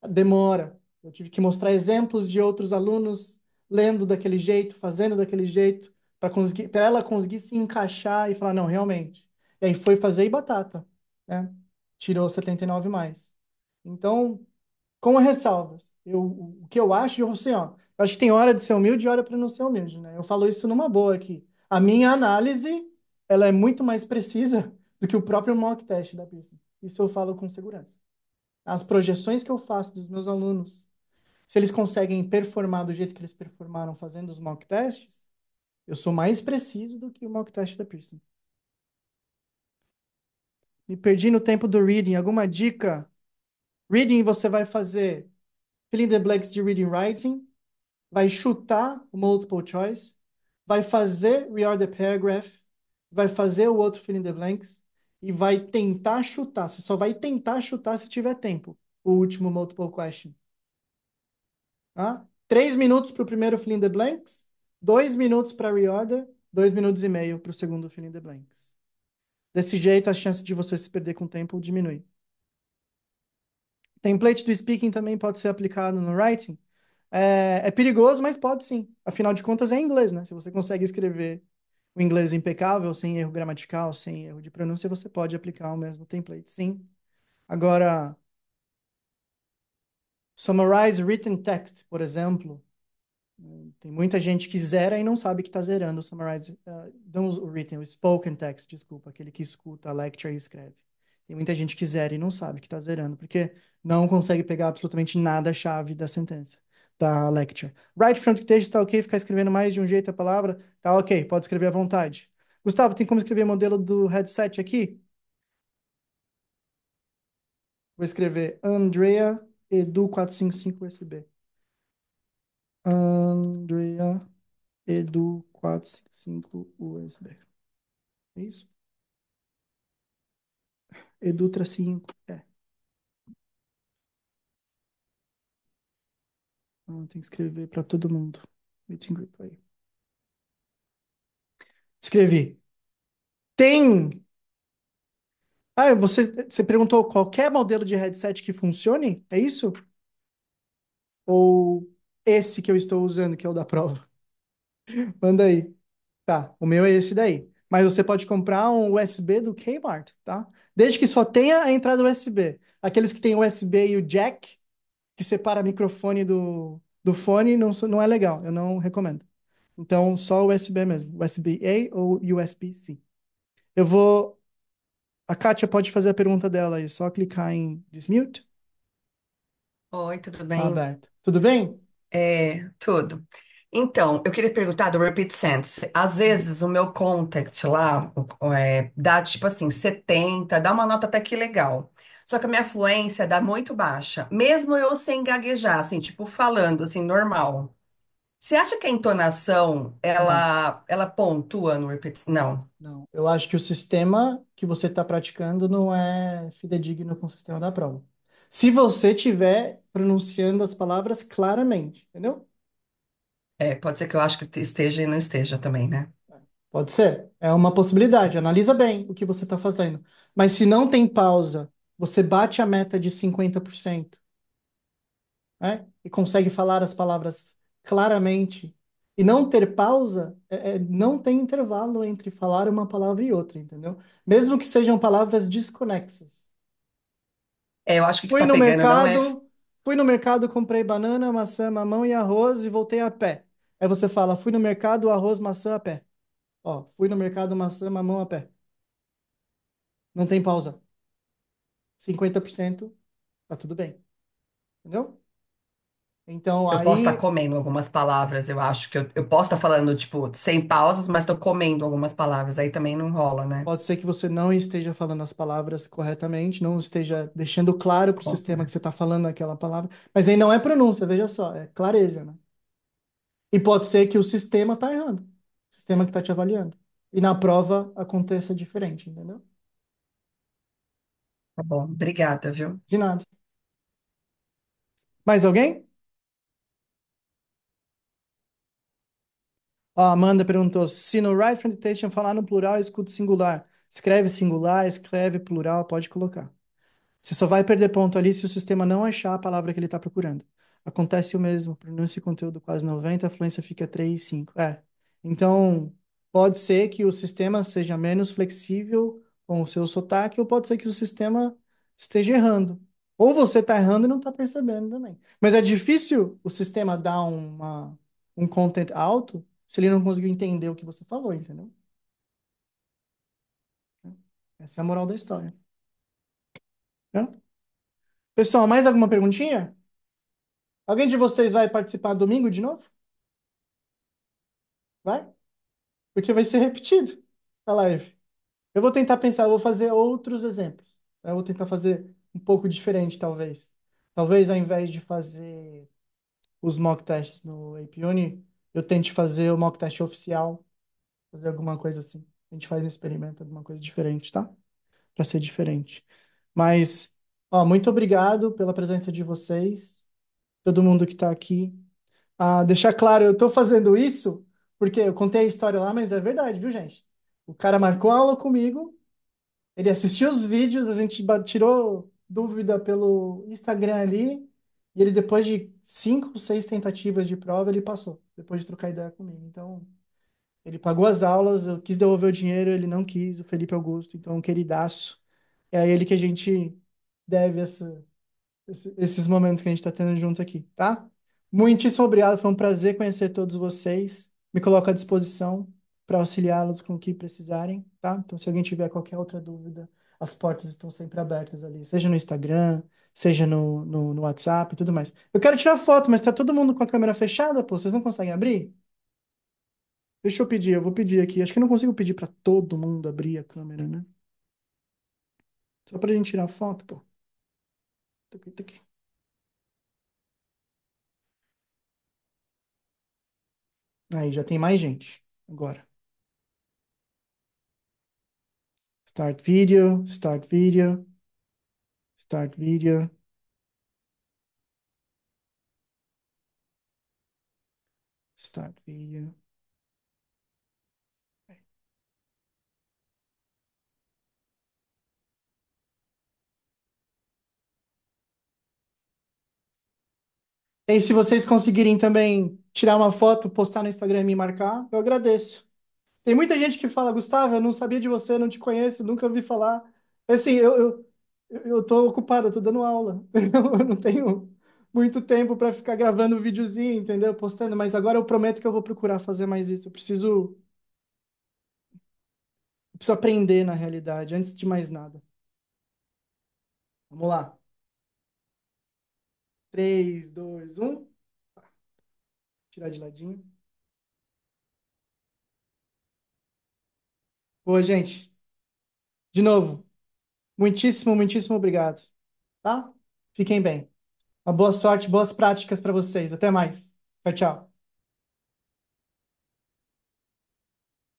Demora. Eu tive que mostrar exemplos de outros alunos lendo daquele jeito, fazendo daquele jeito, para ela conseguir se encaixar e falar, não, realmente. E aí foi fazer e batata, né? Tirou 79 mais. Então, com ressalvas. O que eu acho, assim, ó, eu acho que tem hora de ser humilde e hora para não ser humilde, né? Eu falo isso numa boa aqui. A minha análise, ela é muito mais precisa do que o próprio mock test da Pearson. Isso eu falo com segurança. As projeções que eu faço dos meus alunos, se eles conseguem performar do jeito que eles performaram fazendo os mock tests, eu sou mais preciso do que o mock test da Pearson. Me perdi no tempo do reading. Alguma dica? Reading você vai fazer fill in the blanks de reading writing, vai chutar o multiple choice, vai fazer reorder paragraph, vai fazer o outro fill in the blanks e vai tentar chutar. Você só vai tentar chutar se tiver tempo. O último multiple question. Tá? 3 minutos para o primeiro fill in the blanks, 2 minutos para reorder, 2 minutos e meio para o segundo fill in the blanks. Desse jeito, a chance de você se perder com o tempo diminui. Template do speaking também pode ser aplicado no writing. É perigoso, mas pode sim. Afinal de contas, é inglês, né? Se você consegue escrever o inglês impecável, sem erro gramatical, sem erro de pronúncia, você pode aplicar o mesmo template, sim. Agora, summarize written text, por exemplo. Tem muita gente que zera e não sabe que está zerando o summarize, não o written, o spoken text, desculpa, aquele que escuta a lecture e escreve. Tem muita gente que zera e não sabe que está zerando, porque não consegue pegar absolutamente nada-chave da sentença, da lecture. Write front page está ok, ficar escrevendo mais de um jeito a palavra, tá ok, pode escrever à vontade. Gustavo, tem como escrever modelo do headset aqui? Vou escrever Andrea Edu 455 USB. Andrea Edu 455 USB. É isso? Edu tracinho. Tem que escrever para todo mundo. Meeting group aí. Escrevi. Tem. Ah, você perguntou qualquer modelo de headset que funcione? É isso? Ou esse que eu estou usando, que é o da prova? Manda aí. Tá, o meu é esse daí. Mas você pode comprar um USB do Kmart, tá? Desde que só tenha a entrada USB. Aqueles que tem USB e o jack, que separa o microfone do fone, não é legal. Eu não recomendo. Então, só USB mesmo. USB-A ou USB-C. Eu vou. A Kátia pode fazer a pergunta dela aí. Só clicar em Dismute. Oi, tudo Tá bem? aberto. Tudo bem? Tudo. Então, eu queria perguntar do Repeat Sense. Às vezes o meu contact lá dá tipo assim, 70, dá uma nota até que legal. Só que a minha fluência dá muito baixa. Mesmo eu sem gaguejar, assim, tipo, falando assim, normal. Você acha que a entonação, Não, ela pontua no Repeat? Não. não. Eu acho que o sistema que você está praticando não é fidedigno com o sistema da prova. Se você estiver pronunciando as palavras claramente, entendeu? É, pode ser que eu acho que esteja e não esteja também, né? Pode ser. É uma possibilidade. Analisa bem o que você está fazendo. Mas se não tem pausa, você bate a meta de 50%, né? E consegue falar as palavras claramente e não ter pausa, não tem intervalo entre falar uma palavra e outra, entendeu? Mesmo que sejam palavras desconexas. É, eu acho que o que Fui tá no pegando não é. mercado, fui no mercado, comprei banana, maçã, mamão e arroz e voltei a pé. Aí você fala, fui no mercado, arroz, maçã a pé. Ó, fui no mercado, maçã, mamão a pé. Não tem pausa. 50%, tá tudo bem. Entendeu? Então Eu posso estar aí comendo algumas palavras, eu acho que eu posso estar falando, tipo, sem pausas, mas estou comendo algumas palavras, aí também não rola, né? pode ser que você não esteja falando as palavras corretamente, não esteja deixando claro para o sistema que É. você está falando aquela palavra, mas aí não é pronúncia, veja só, é clareza, né? E pode ser que o sistema está errando, o sistema que está te avaliando. E na prova aconteça diferente, entendeu? Tá bom, obrigada, viu? De nada. Mais alguém? Ó, a Amanda perguntou: se no right front dictation falar no plural, escuta singular. Escreve singular, escreve plural, pode colocar. Você só vai perder ponto ali se o sistema não achar a palavra que ele está procurando. Acontece o mesmo, pronúncia e conteúdo quase 90, a fluência fica 3, 5. Então, pode ser que o sistema seja menos flexível com o seu sotaque, ou pode ser que o sistema esteja errando. Ou você está errando e não está percebendo também. Mas é difícil o sistema dar um content alto se ele não conseguiu entender o que você falou, entendeu? Essa é a moral da história. Né? Pessoal, mais alguma perguntinha? Alguém de vocês vai participar domingo de novo? Vai? Porque vai ser repetido a live. Eu vou tentar pensar, eu vou fazer outros exemplos. Eu vou tentar fazer um pouco diferente, talvez. Talvez ao invés de fazer os mock tests no AppUni, eu tente fazer o mock test oficial, fazer alguma coisa assim. A gente faz um experimento, alguma coisa diferente, tá? Para ser diferente. Mas, ó, muito obrigado pela presença de vocês. todo mundo que está aqui. Deixar claro, eu estou fazendo isso porque eu contei a história lá, mas é verdade, viu, gente? O cara marcou aula comigo, ele assistiu os vídeos, a gente tirou dúvida pelo Instagram ali, e ele, depois de 5, 6 tentativas de prova, ele passou, depois de trocar ideia comigo. Então, ele pagou as aulas, eu quis devolver o dinheiro, ele não quis, o Felipe Augusto, então, queridaço. É a ele que a gente deve esses momentos que a gente está tendo juntos aqui, tá? Muitíssimo obrigado, foi um prazer conhecer todos vocês. Me coloco à disposição para auxiliá-los com o que precisarem, tá? Então, se alguém tiver qualquer outra dúvida, as portas estão sempre abertas ali, seja no Instagram, seja no WhatsApp e tudo mais. Eu quero tirar foto, mas tá todo mundo com a câmera fechada, pô, vocês não conseguem abrir? Deixa eu pedir, eu vou pedir aqui. Acho que eu não consigo pedir para todo mundo abrir a câmera, né? Só pra gente tirar foto, pô. Tá aqui, tá aqui. Aí, já tem mais gente. Agora. Start video, start video, start video, start video. E se vocês conseguirem também tirar uma foto, postar no Instagram e me marcar, eu agradeço. Tem muita gente que fala, Gustavo, eu não sabia de você, não te conheço, nunca ouvi falar. Assim, eu tô ocupado, eu tô dando aula. Eu não tenho muito tempo para ficar gravando videozinho, entendeu? Postando, mas agora eu prometo que eu vou procurar fazer mais isso. Eu preciso aprender na realidade, antes de mais nada. Vamos lá. 3, 2, 1. Tirar de ladinho. Boa, gente. De novo, muitíssimo, muitíssimo obrigado, tá? Fiquem bem. Uma boa sorte, boas práticas para vocês. Até mais. Tchau, tchau.